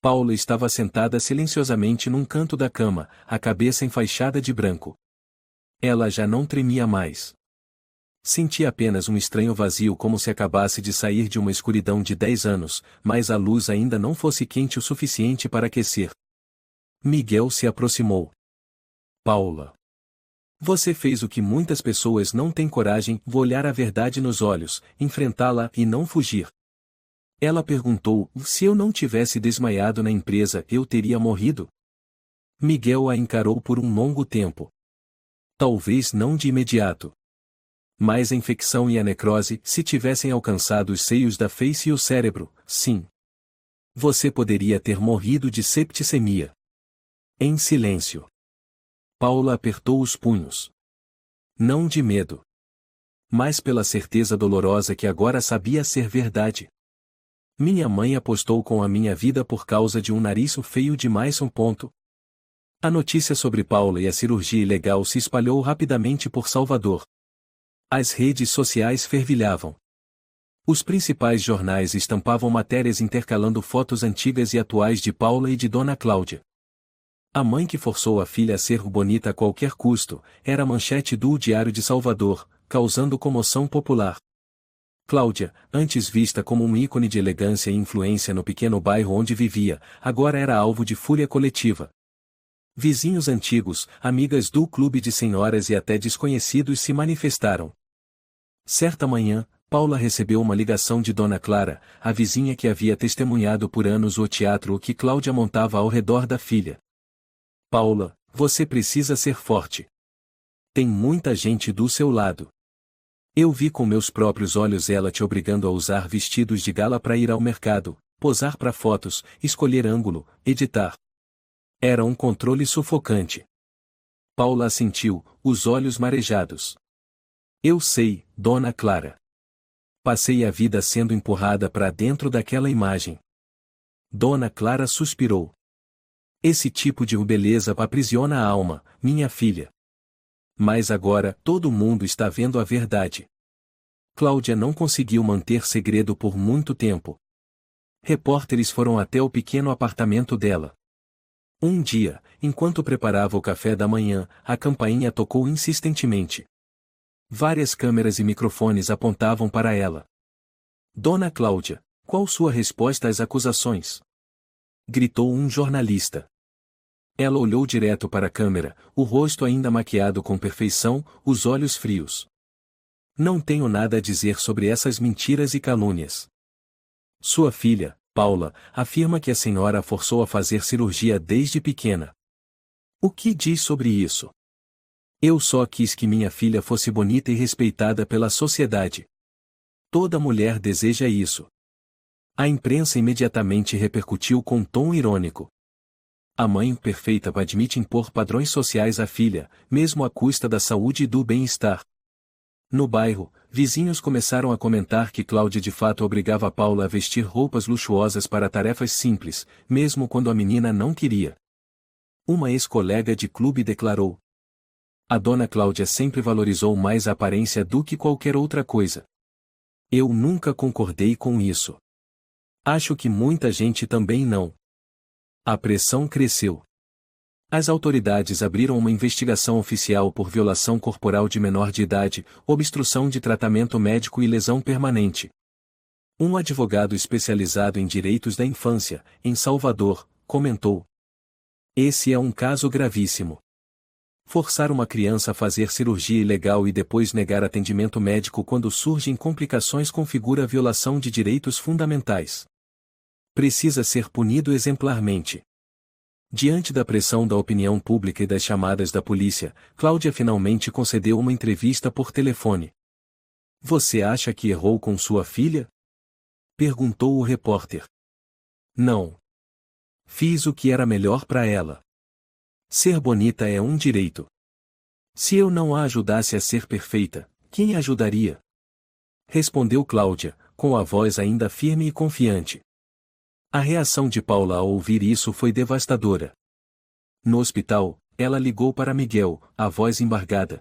Paula estava sentada silenciosamente num canto da cama, a cabeça enfaixada de branco. Ela já não tremia mais. Sentia apenas um estranho vazio, como se acabasse de sair de uma escuridão de 10 anos, mas a luz ainda não fosse quente o suficiente para aquecer. Miguel se aproximou. Paula. Você fez o que muitas pessoas não têm coragem, olhar a verdade nos olhos, enfrentá-la e não fugir. Ela perguntou, se eu não tivesse desmaiado na empresa, eu teria morrido? Miguel a encarou por um longo tempo. Talvez não de imediato. Mas a infecção e a necrose, se tivessem alcançado os seios da face e o cérebro, sim. Você poderia ter morrido de septicemia. Em silêncio. Paula apertou os punhos. Não de medo. Mas pela certeza dolorosa que agora sabia ser verdade. Minha mãe apostou com a minha vida por causa de um nariz feio demais. A notícia sobre Paula e a cirurgia ilegal se espalhou rapidamente por Salvador. As redes sociais fervilhavam. Os principais jornais estampavam matérias intercalando fotos antigas e atuais de Paula e de Dona Cláudia. A mãe que forçou a filha a ser bonita a qualquer custo, era a manchete do O Diário de Salvador, causando comoção popular. Cláudia, antes vista como um ícone de elegância e influência no pequeno bairro onde vivia, agora era alvo de fúria coletiva. Vizinhos antigos, amigas do clube de senhoras e até desconhecidos se manifestaram. Certa manhã, Paula recebeu uma ligação de Dona Clara, a vizinha que havia testemunhado por anos o teatro que Cláudia montava ao redor da filha. Paula, você precisa ser forte. Tem muita gente do seu lado. Eu vi com meus próprios olhos ela te obrigando a usar vestidos de gala para ir ao mercado, posar para fotos, escolher ângulo, editar. Era um controle sufocante. Paula assentiu, os olhos marejados. Eu sei, Dona Clara. Passei a vida sendo empurrada para dentro daquela imagem. Dona Clara suspirou. Esse tipo de beleza aprisiona a alma, minha filha. Mas agora todo mundo está vendo a verdade. Cláudia não conseguiu manter segredo por muito tempo. Repórteres foram até o pequeno apartamento dela. Um dia, enquanto preparava o café da manhã, a campainha tocou insistentemente. Várias câmeras e microfones apontavam para ela. Dona Cláudia, qual sua resposta às acusações? Gritou um jornalista. Ela olhou direto para a câmera, o rosto ainda maquiado com perfeição, os olhos frios. Não tenho nada a dizer sobre essas mentiras e calúnias. Sua filha, Paula, afirma que a senhora a forçou a fazer cirurgia desde pequena. O que diz sobre isso? Eu só quis que minha filha fosse bonita e respeitada pela sociedade. Toda mulher deseja isso. A imprensa imediatamente repercutiu com tom irônico. A mãe perfeita admite impor padrões sociais à filha, mesmo à custa da saúde e do bem-estar. No bairro, vizinhos começaram a comentar que Cláudia de fato obrigava a Paula a vestir roupas luxuosas para tarefas simples, mesmo quando a menina não queria. Uma ex-colega de clube declarou: a Dona Cláudia sempre valorizou mais a aparência do que qualquer outra coisa. Eu nunca concordei com isso. Acho que muita gente também não. A pressão cresceu. As autoridades abriram uma investigação oficial por violação corporal de menor de idade, obstrução de tratamento médico e lesão permanente. Um advogado especializado em direitos da infância, em Salvador, comentou: esse é um caso gravíssimo. Forçar uma criança a fazer cirurgia ilegal e depois negar atendimento médico quando surgem complicações configura violação de direitos fundamentais. Precisa ser punido exemplarmente. Diante da pressão da opinião pública e das chamadas da polícia, Cláudia finalmente concedeu uma entrevista por telefone. Você acha que errou com sua filha? Perguntou o repórter. Não. Fiz o que era melhor para ela. Ser bonita é um direito. Se eu não a ajudasse a ser perfeita, quem a ajudaria? Respondeu Cláudia, com a voz ainda firme e confiante. A reação de Paula ao ouvir isso foi devastadora. No hospital, ela ligou para Miguel, a voz embargada.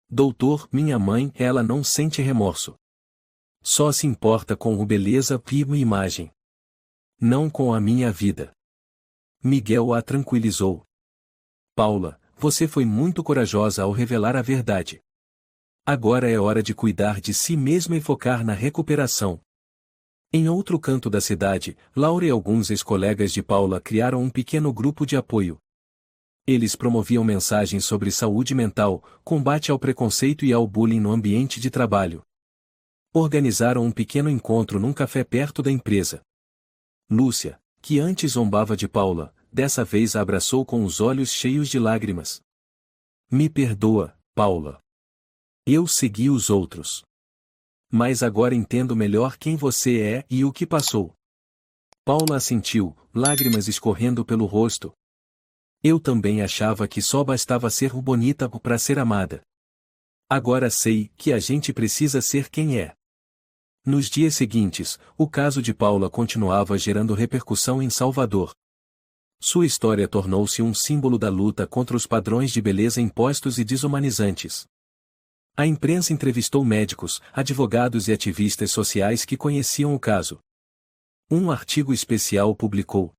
Doutor, minha mãe, ela não sente remorso. Só se importa com o beleza e imagem. Não com a minha vida. Miguel a tranquilizou. Paula, você foi muito corajosa ao revelar a verdade. Agora é hora de cuidar de si mesma e focar na recuperação. Em outro canto da cidade, Laura e alguns ex-colegas de Paula criaram um pequeno grupo de apoio. Eles promoviam mensagens sobre saúde mental, combate ao preconceito e ao bullying no ambiente de trabalho. Organizaram um pequeno encontro num café perto da empresa. Lúcia, que antes zombava de Paula, dessa vez a abraçou com os olhos cheios de lágrimas. Me perdoa, Paula. Eu segui os outros. Mas agora entendo melhor quem você é e o que passou. Paula assentiu, lágrimas escorrendo pelo rosto. Eu também achava que só bastava ser bonita para ser amada. Agora sei que a gente precisa ser quem é. Nos dias seguintes, o caso de Paula continuava gerando repercussão em Salvador. Sua história tornou-se um símbolo da luta contra os padrões de beleza impostos e desumanizantes. A imprensa entrevistou médicos, advogados e ativistas sociais que conheciam o caso. Um artigo especial publicou: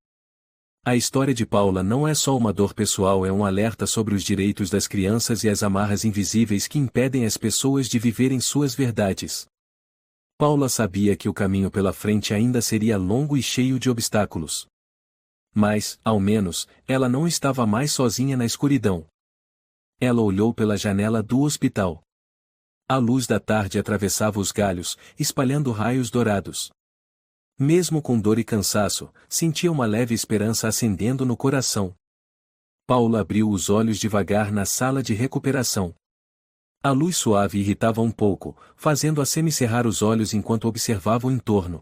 a história de Paula não é só uma dor pessoal, é um alerta sobre os direitos das crianças e as amarras invisíveis que impedem as pessoas de viverem suas verdades. Paula sabia que o caminho pela frente ainda seria longo e cheio de obstáculos. Mas, ao menos, ela não estava mais sozinha na escuridão. Ela olhou pela janela do hospital. A luz da tarde atravessava os galhos, espalhando raios dourados. Mesmo com dor e cansaço, sentia uma leve esperança acendendo no coração. Paula abriu os olhos devagar na sala de recuperação. A luz suave irritava um pouco, fazendo-a semicerrar os olhos enquanto observava o entorno.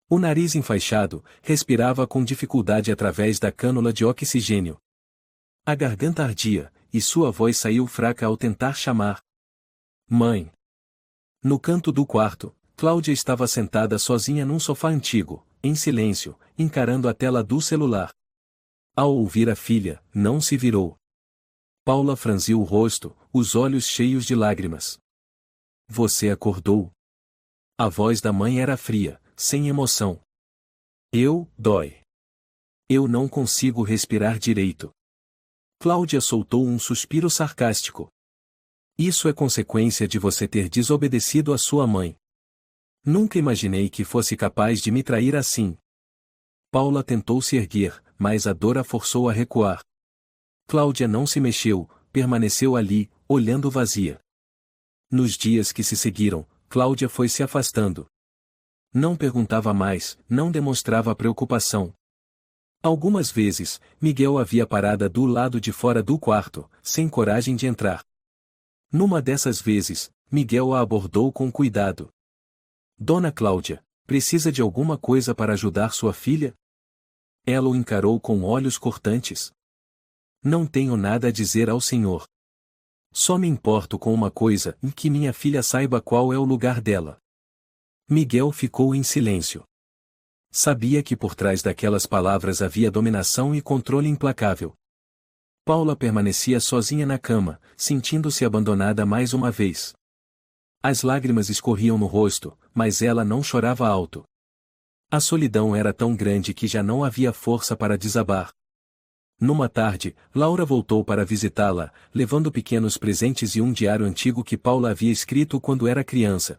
O nariz enfaixado, respirava com dificuldade através da cânula de oxigênio. A garganta ardia, e sua voz saiu fraca ao tentar chamar: mãe. No canto do quarto, Cláudia estava sentada sozinha num sofá antigo, em silêncio, encarando a tela do celular. Ao ouvir a filha, não se virou. Paula franziu o rosto, os olhos cheios de lágrimas. Você acordou? A voz da mãe era fria, sem emoção. Dói. Eu não consigo respirar direito. Cláudia soltou um suspiro sarcástico. Isso é consequência de você ter desobedecido a sua mãe. Nunca imaginei que fosse capaz de me trair assim. Paula tentou se erguer, mas a dor a forçou a recuar. Cláudia não se mexeu, permaneceu ali, olhando vazia. Nos dias que se seguiram, Cláudia foi se afastando. Não perguntava mais, não demonstrava preocupação. Algumas vezes, Miguel havia parada do lado de fora do quarto, sem coragem de entrar. Numa dessas vezes, Miguel a abordou com cuidado. Dona Cláudia, precisa de alguma coisa para ajudar sua filha? Ela o encarou com olhos cortantes. Não tenho nada a dizer ao senhor. Só me importo com uma coisa, em que minha filha saiba qual é o lugar dela. Miguel ficou em silêncio. Sabia que por trás daquelas palavras havia dominação e controle implacável. Paula permanecia sozinha na cama, sentindo-se abandonada mais uma vez. As lágrimas escorriam no rosto, mas ela não chorava alto. A solidão era tão grande que já não havia força para desabar. Numa tarde, Laura voltou para visitá-la, levando pequenos presentes e um diário antigo que Paula havia escrito quando era criança.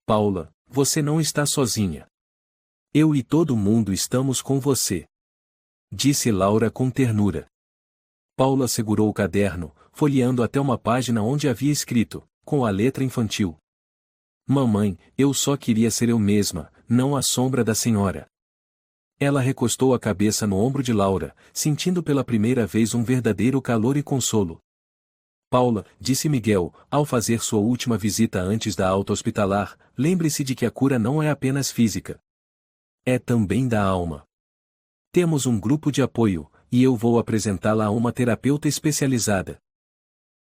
Paula, você não está sozinha. Eu e todo mundo estamos com você. Disse Laura com ternura. Paula segurou o caderno, folheando até uma página onde havia escrito, com a letra infantil: Mamãe, eu só queria ser eu mesma, não a sombra da senhora. Ela recostou a cabeça no ombro de Laura, sentindo pela primeira vez um verdadeiro calor e consolo. Paula, disse Miguel, ao fazer sua última visita antes da alta hospitalar, lembre-se de que a cura não é apenas física. É também da alma. Temos um grupo de apoio, e eu vou apresentá-la a uma terapeuta especializada.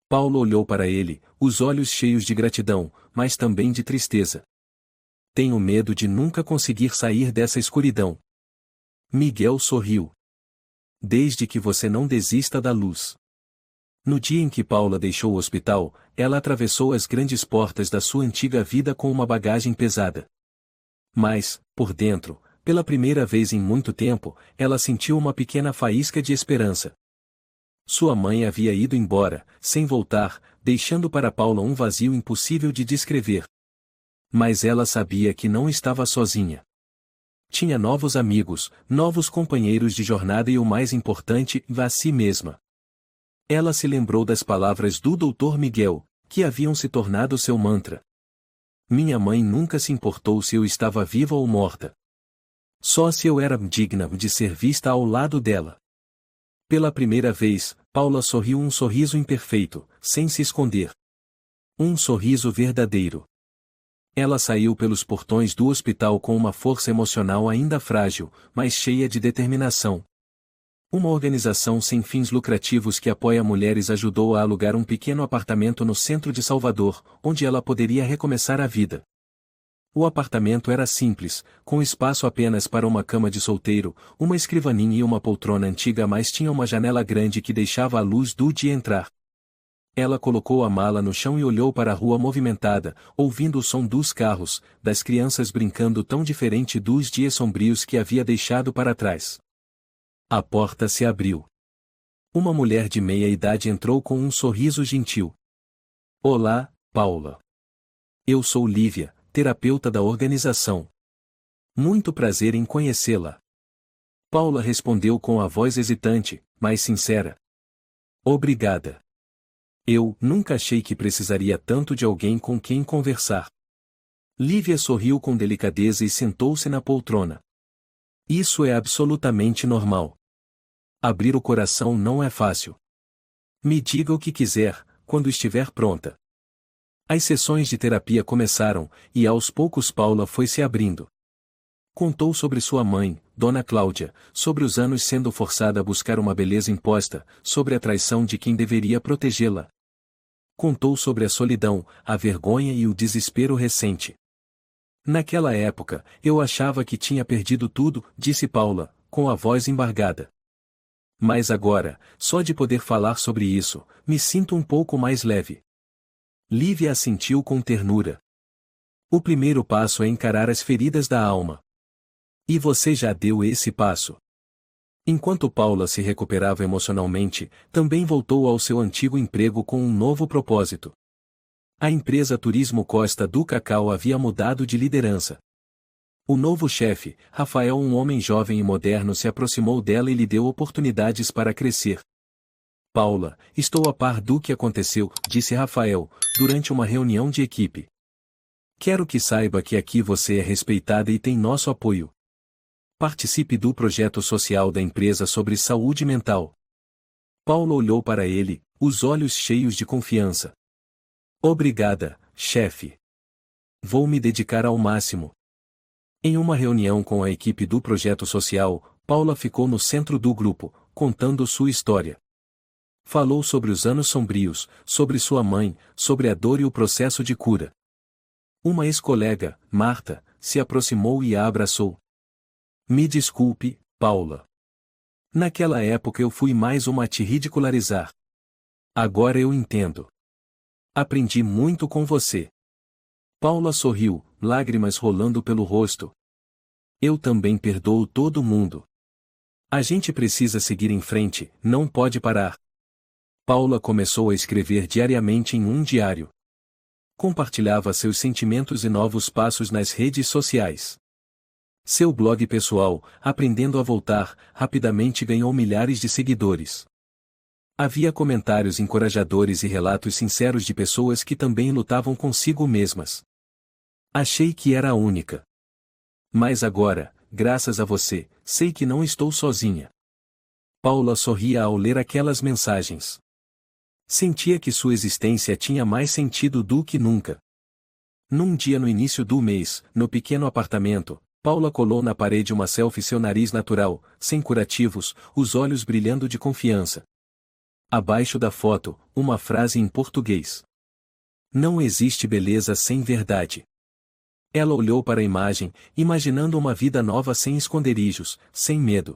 Paula olhou para ele, os olhos cheios de gratidão, mas também de tristeza. Tenho medo de nunca conseguir sair dessa escuridão. Miguel sorriu. Desde que você não desista da luz. No dia em que Paula deixou o hospital, ela atravessou as grandes portas da sua antiga vida com uma bagagem pesada. Mas, por dentro, pela primeira vez em muito tempo, ela sentiu uma pequena faísca de esperança. Sua mãe havia ido embora, sem voltar, deixando para Paula um vazio impossível de descrever. Mas ela sabia que não estava sozinha. Tinha novos amigos, novos companheiros de jornada e o mais importante, a si mesma. Ela se lembrou das palavras do Dr. Miguel, que haviam se tornado seu mantra. Minha mãe nunca se importou se eu estava viva ou morta. Só se eu era digna de ser vista ao lado dela. Pela primeira vez, Paula sorriu um sorriso imperfeito, sem se esconder. Um sorriso verdadeiro. Ela saiu pelos portões do hospital com uma força emocional ainda frágil, mas cheia de determinação. Uma organização sem fins lucrativos que apoia mulheres ajudou a alugar um pequeno apartamento no centro de Salvador, onde ela poderia recomeçar a vida. O apartamento era simples, com espaço apenas para uma cama de solteiro, uma escrivaninha e uma poltrona antiga, mas tinha uma janela grande que deixava a luz do dia entrar. Ela colocou a mala no chão e olhou para a rua movimentada, ouvindo o som dos carros, das crianças brincando tão diferente dos dias sombrios que havia deixado para trás. A porta se abriu. Uma mulher de meia idade entrou com um sorriso gentil. Olá, Paula. Eu sou Lívia, terapeuta da organização. Muito prazer em conhecê-la. Paula respondeu com a voz hesitante, mas sincera. Obrigada. Eu nunca achei que precisaria tanto de alguém com quem conversar. Lívia sorriu com delicadeza e sentou-se na poltrona. Isso é absolutamente normal. Abrir o coração não é fácil. Me diga o que quiser, quando estiver pronta. As sessões de terapia começaram, e aos poucos Paula foi se abrindo. Contou sobre sua mãe, Dona Cláudia, sobre os anos sendo forçada a buscar uma beleza imposta, sobre a traição de quem deveria protegê-la. Contou sobre a solidão, a vergonha e o desespero recente. Naquela época, eu achava que tinha perdido tudo, disse Paula, com a voz embargada. Mas agora, só de poder falar sobre isso, me sinto um pouco mais leve. Lívia assentiu com ternura. O primeiro passo é encarar as feridas da alma. E você já deu esse passo. Enquanto Paula se recuperava emocionalmente, também voltou ao seu antigo emprego com um novo propósito. A empresa Turismo Costa do Cacau havia mudado de liderança. O novo chefe, Rafael, um homem jovem e moderno, se aproximou dela e lhe deu oportunidades para crescer. Paula, estou a par do que aconteceu, disse Rafael, durante uma reunião de equipe. Quero que saiba que aqui você é respeitada e tem nosso apoio. Participe do projeto social da empresa sobre saúde mental. Paula olhou para ele, os olhos cheios de confiança. Obrigada, chefe. Vou me dedicar ao máximo. Em uma reunião com a equipe do projeto social, Paula ficou no centro do grupo, contando sua história. Falou sobre os anos sombrios, sobre sua mãe, sobre a dor e o processo de cura. Uma ex-colega, Marta, se aproximou e a abraçou. Me desculpe, Paula. Naquela época eu fui mais uma a te ridicularizar. Agora eu entendo. Aprendi muito com você. Paula sorriu, lágrimas rolando pelo rosto. Eu também perdoo todo mundo. A gente precisa seguir em frente, não pode parar. Paula começou a escrever diariamente em um diário. Compartilhava seus sentimentos e novos passos nas redes sociais. Seu blog pessoal, Aprendendo a Voltar, rapidamente ganhou milhares de seguidores. Havia comentários encorajadores e relatos sinceros de pessoas que também lutavam consigo mesmas. Achei que era a única. Mas agora, graças a você, sei que não estou sozinha. Paula sorria ao ler aquelas mensagens. Sentia que sua existência tinha mais sentido do que nunca. Num dia no início do mês, no pequeno apartamento, Paula colou na parede uma selfie, seu nariz natural, sem curativos, os olhos brilhando de confiança. Abaixo da foto, uma frase em português. Não existe beleza sem verdade. Ela olhou para a imagem, imaginando uma vida nova sem esconderijos, sem medo.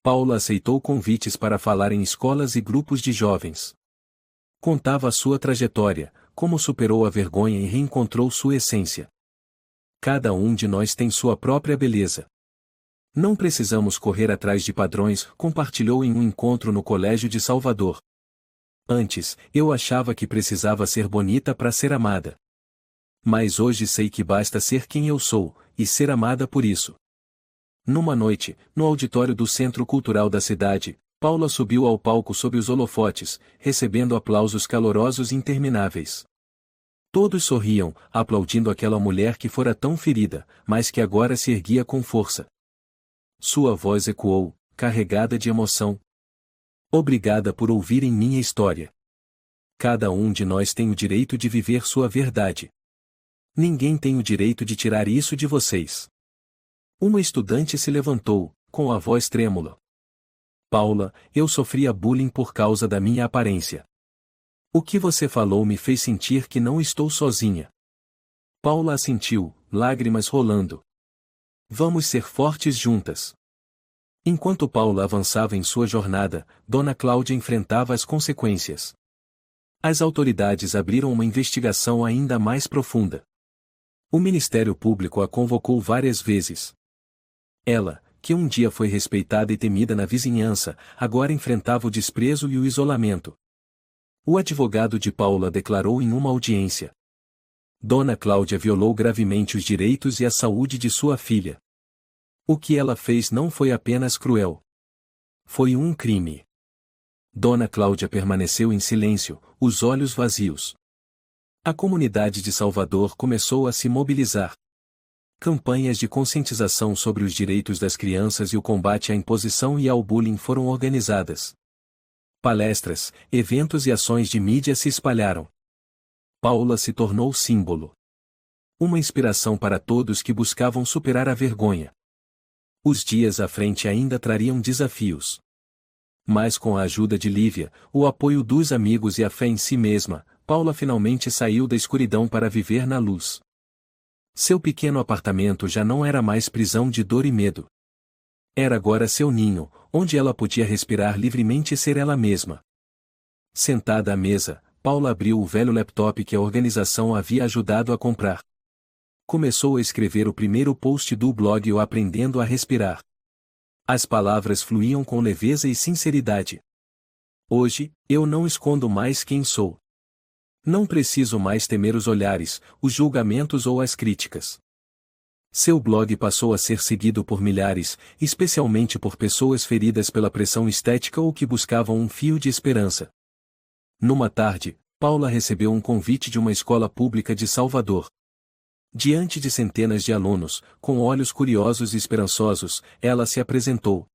Paula aceitou convites para falar em escolas e grupos de jovens. Contava a sua trajetória, como superou a vergonha e reencontrou sua essência. Cada um de nós tem sua própria beleza. Não precisamos correr atrás de padrões, compartilhou em um encontro no Colégio de Salvador. Antes, eu achava que precisava ser bonita para ser amada. Mas hoje sei que basta ser quem eu sou, e ser amada por isso. Numa noite, no auditório do Centro Cultural da cidade, Paula subiu ao palco sob os holofotes, recebendo aplausos calorosos e intermináveis. Todos sorriam, aplaudindo aquela mulher que fora tão ferida, mas que agora se erguia com força. Sua voz ecoou, carregada de emoção. Obrigada por ouvirem minha história. Cada um de nós tem o direito de viver sua verdade. Ninguém tem o direito de tirar isso de vocês. Uma estudante se levantou, com a voz trêmula. Paula, eu sofria bullying por causa da minha aparência. O que você falou me fez sentir que não estou sozinha. Paula assentiu, lágrimas rolando. Vamos ser fortes juntas. Enquanto Paula avançava em sua jornada, Dona Cláudia enfrentava as consequências. As autoridades abriram uma investigação ainda mais profunda. O Ministério Público a convocou várias vezes. Ela, que um dia foi respeitada e temida na vizinhança, agora enfrentava o desprezo e o isolamento. O advogado de Paula declarou em uma audiência: Dona Cláudia violou gravemente os direitos e a saúde de sua filha. O que ela fez não foi apenas cruel. Foi um crime. Dona Cláudia permaneceu em silêncio, os olhos vazios. A comunidade de Salvador começou a se mobilizar. Campanhas de conscientização sobre os direitos das crianças e o combate à imposição e ao bullying foram organizadas. Palestras, eventos e ações de mídia se espalharam. Paula se tornou símbolo. Uma inspiração para todos que buscavam superar a vergonha. Os dias à frente ainda trariam desafios. Mas com a ajuda de Lívia, o apoio dos amigos e a fé em si mesma, Paula finalmente saiu da escuridão para viver na luz. Seu pequeno apartamento já não era mais prisão de dor e medo. Era agora seu ninho, onde ela podia respirar livremente e ser ela mesma. Sentada à mesa, Paula abriu o velho laptop que a organização havia ajudado a comprar. Começou a escrever o primeiro post do blog O Aprendendo a Respirar. As palavras fluíam com leveza e sinceridade. Hoje, eu não escondo mais quem sou. Não preciso mais temer os olhares, os julgamentos ou as críticas. Seu blog passou a ser seguido por milhares, especialmente por pessoas feridas pela pressão estética ou que buscavam um fio de esperança. Numa tarde, Paula recebeu um convite de uma escola pública de Salvador. Diante de centenas de alunos, com olhos curiosos e esperançosos, ela se apresentou.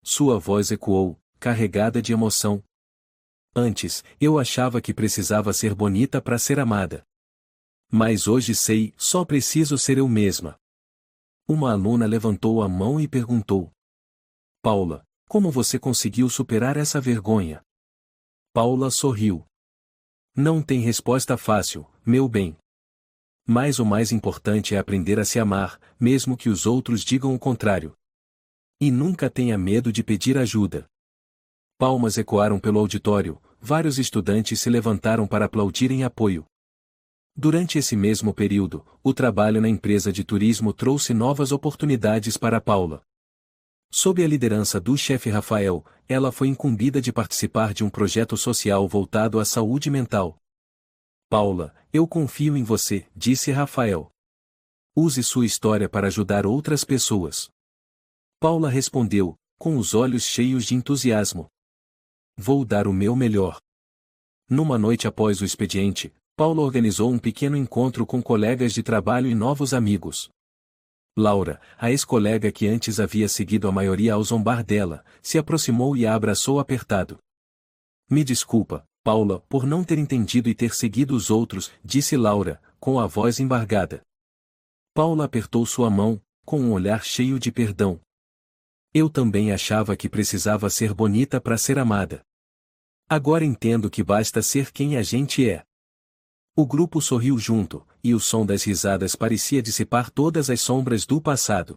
Sua voz ecoou, carregada de emoção. Antes, eu achava que precisava ser bonita para ser amada. Mas hoje sei, só preciso ser eu mesma. Uma aluna levantou a mão e perguntou: Paula, como você conseguiu superar essa vergonha? Paula sorriu. Não tem resposta fácil, meu bem. Mas o mais importante é aprender a se amar, mesmo que os outros digam o contrário. E nunca tenha medo de pedir ajuda. Palmas ecoaram pelo auditório, vários estudantes se levantaram para aplaudir em apoio. Durante esse mesmo período, o trabalho na empresa de turismo trouxe novas oportunidades para Paula. Sob a liderança do chefe Rafael, ela foi incumbida de participar de um projeto social voltado à saúde mental. Paula, eu confio em você, disse Rafael. Use sua história para ajudar outras pessoas. Paula respondeu, com os olhos cheios de entusiasmo. Vou dar o meu melhor. Numa noite após o expediente, Paula organizou um pequeno encontro com colegas de trabalho e novos amigos. Laura, a ex-colega que antes havia seguido a maioria ao zombar dela, se aproximou e a abraçou apertado. Me desculpa, Paula, por não ter entendido e ter seguido os outros, disse Laura, com a voz embargada. Paula apertou sua mão, com um olhar cheio de perdão. Eu também achava que precisava ser bonita para ser amada. Agora entendo que basta ser quem a gente é. O grupo sorriu junto, e o som das risadas parecia dissipar todas as sombras do passado.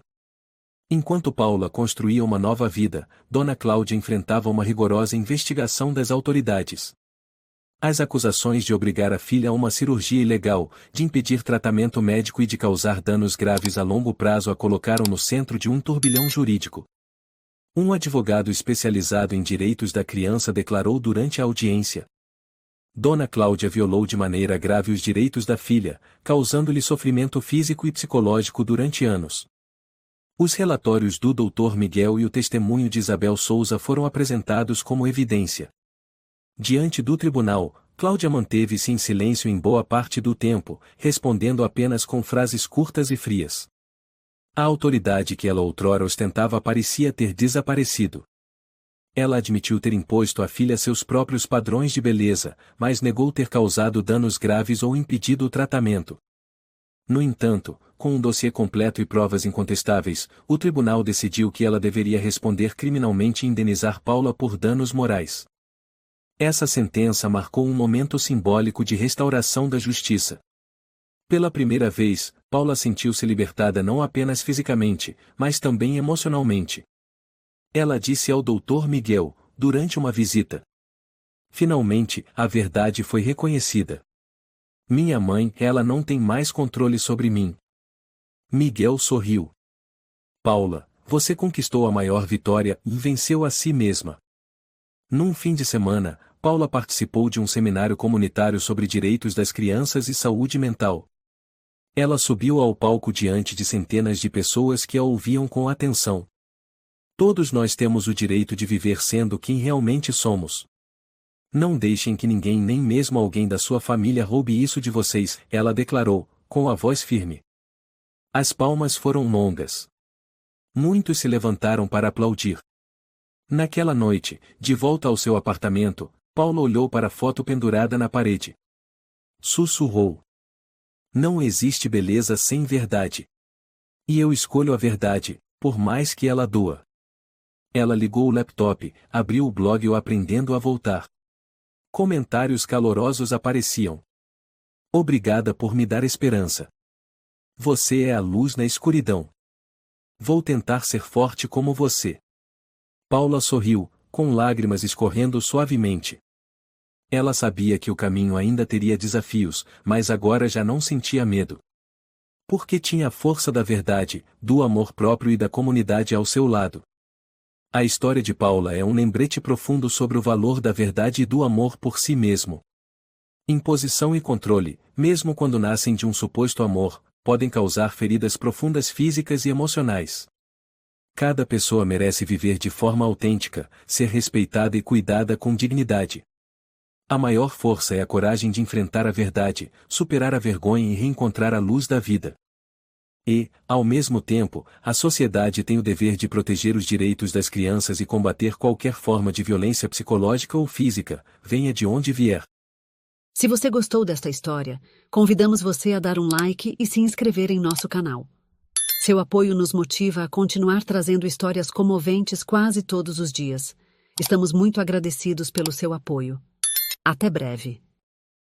Enquanto Paula construía uma nova vida, Dona Cláudia enfrentava uma rigorosa investigação das autoridades. As acusações de obrigar a filha a uma cirurgia ilegal, de impedir tratamento médico e de causar danos graves a longo prazo a colocaram no centro de um turbilhão jurídico. Um advogado especializado em direitos da criança declarou durante a audiência: Dona Cláudia violou de maneira grave os direitos da filha, causando-lhe sofrimento físico e psicológico durante anos. Os relatórios do Dr. Miguel e o testemunho de Isabel Souza foram apresentados como evidência. Diante do tribunal, Cláudia manteve-se em silêncio em boa parte do tempo, respondendo apenas com frases curtas e frias. A autoridade que ela outrora ostentava parecia ter desaparecido. Ela admitiu ter imposto à filha seus próprios padrões de beleza, mas negou ter causado danos graves ou impedido o tratamento. No entanto, com um dossiê completo e provas incontestáveis, o tribunal decidiu que ela deveria responder criminalmente e indenizar Paula por danos morais. Essa sentença marcou um momento simbólico de restauração da justiça. Pela primeira vez, Paula sentiu-se libertada não apenas fisicamente, mas também emocionalmente. Ela disse ao Dr. Miguel, durante uma visita: Finalmente, a verdade foi reconhecida. Minha mãe, ela não tem mais controle sobre mim. Miguel sorriu. Paula, você conquistou a maior vitória e venceu a si mesma. Num fim de semana, Paula participou de um seminário comunitário sobre direitos das crianças e saúde mental. Ela subiu ao palco diante de centenas de pessoas que a ouviam com atenção. Todos nós temos o direito de viver sendo quem realmente somos. Não deixem que ninguém, nem mesmo alguém da sua família, roube isso de vocês, ela declarou, com a voz firme. As palmas foram longas. Muitos se levantaram para aplaudir. Naquela noite, de volta ao seu apartamento, Paula olhou para a foto pendurada na parede. Sussurrou. Não existe beleza sem verdade. E eu escolho a verdade, por mais que ela doa. Ela ligou o laptop, abriu o blog O Aprendendo a Voltar. Comentários calorosos apareciam. Obrigada por me dar esperança. Você é a luz na escuridão. Vou tentar ser forte como você. Paula sorriu, com lágrimas escorrendo suavemente. Ela sabia que o caminho ainda teria desafios, mas agora já não sentia medo. Porque tinha a força da verdade, do amor próprio e da comunidade ao seu lado. A história de Paula é um lembrete profundo sobre o valor da verdade e do amor por si mesmo. Imposição e controle, mesmo quando nascem de um suposto amor, podem causar feridas profundas físicas e emocionais. Cada pessoa merece viver de forma autêntica, ser respeitada e cuidada com dignidade. A maior força é a coragem de enfrentar a verdade, superar a vergonha e reencontrar a luz da vida. E, ao mesmo tempo, a sociedade tem o dever de proteger os direitos das crianças e combater qualquer forma de violência psicológica ou física, venha de onde vier. Se você gostou desta história, convidamos você a dar um like e se inscrever em nosso canal. Seu apoio nos motiva a continuar trazendo histórias comoventes quase todos os dias. Estamos muito agradecidos pelo seu apoio. Até breve.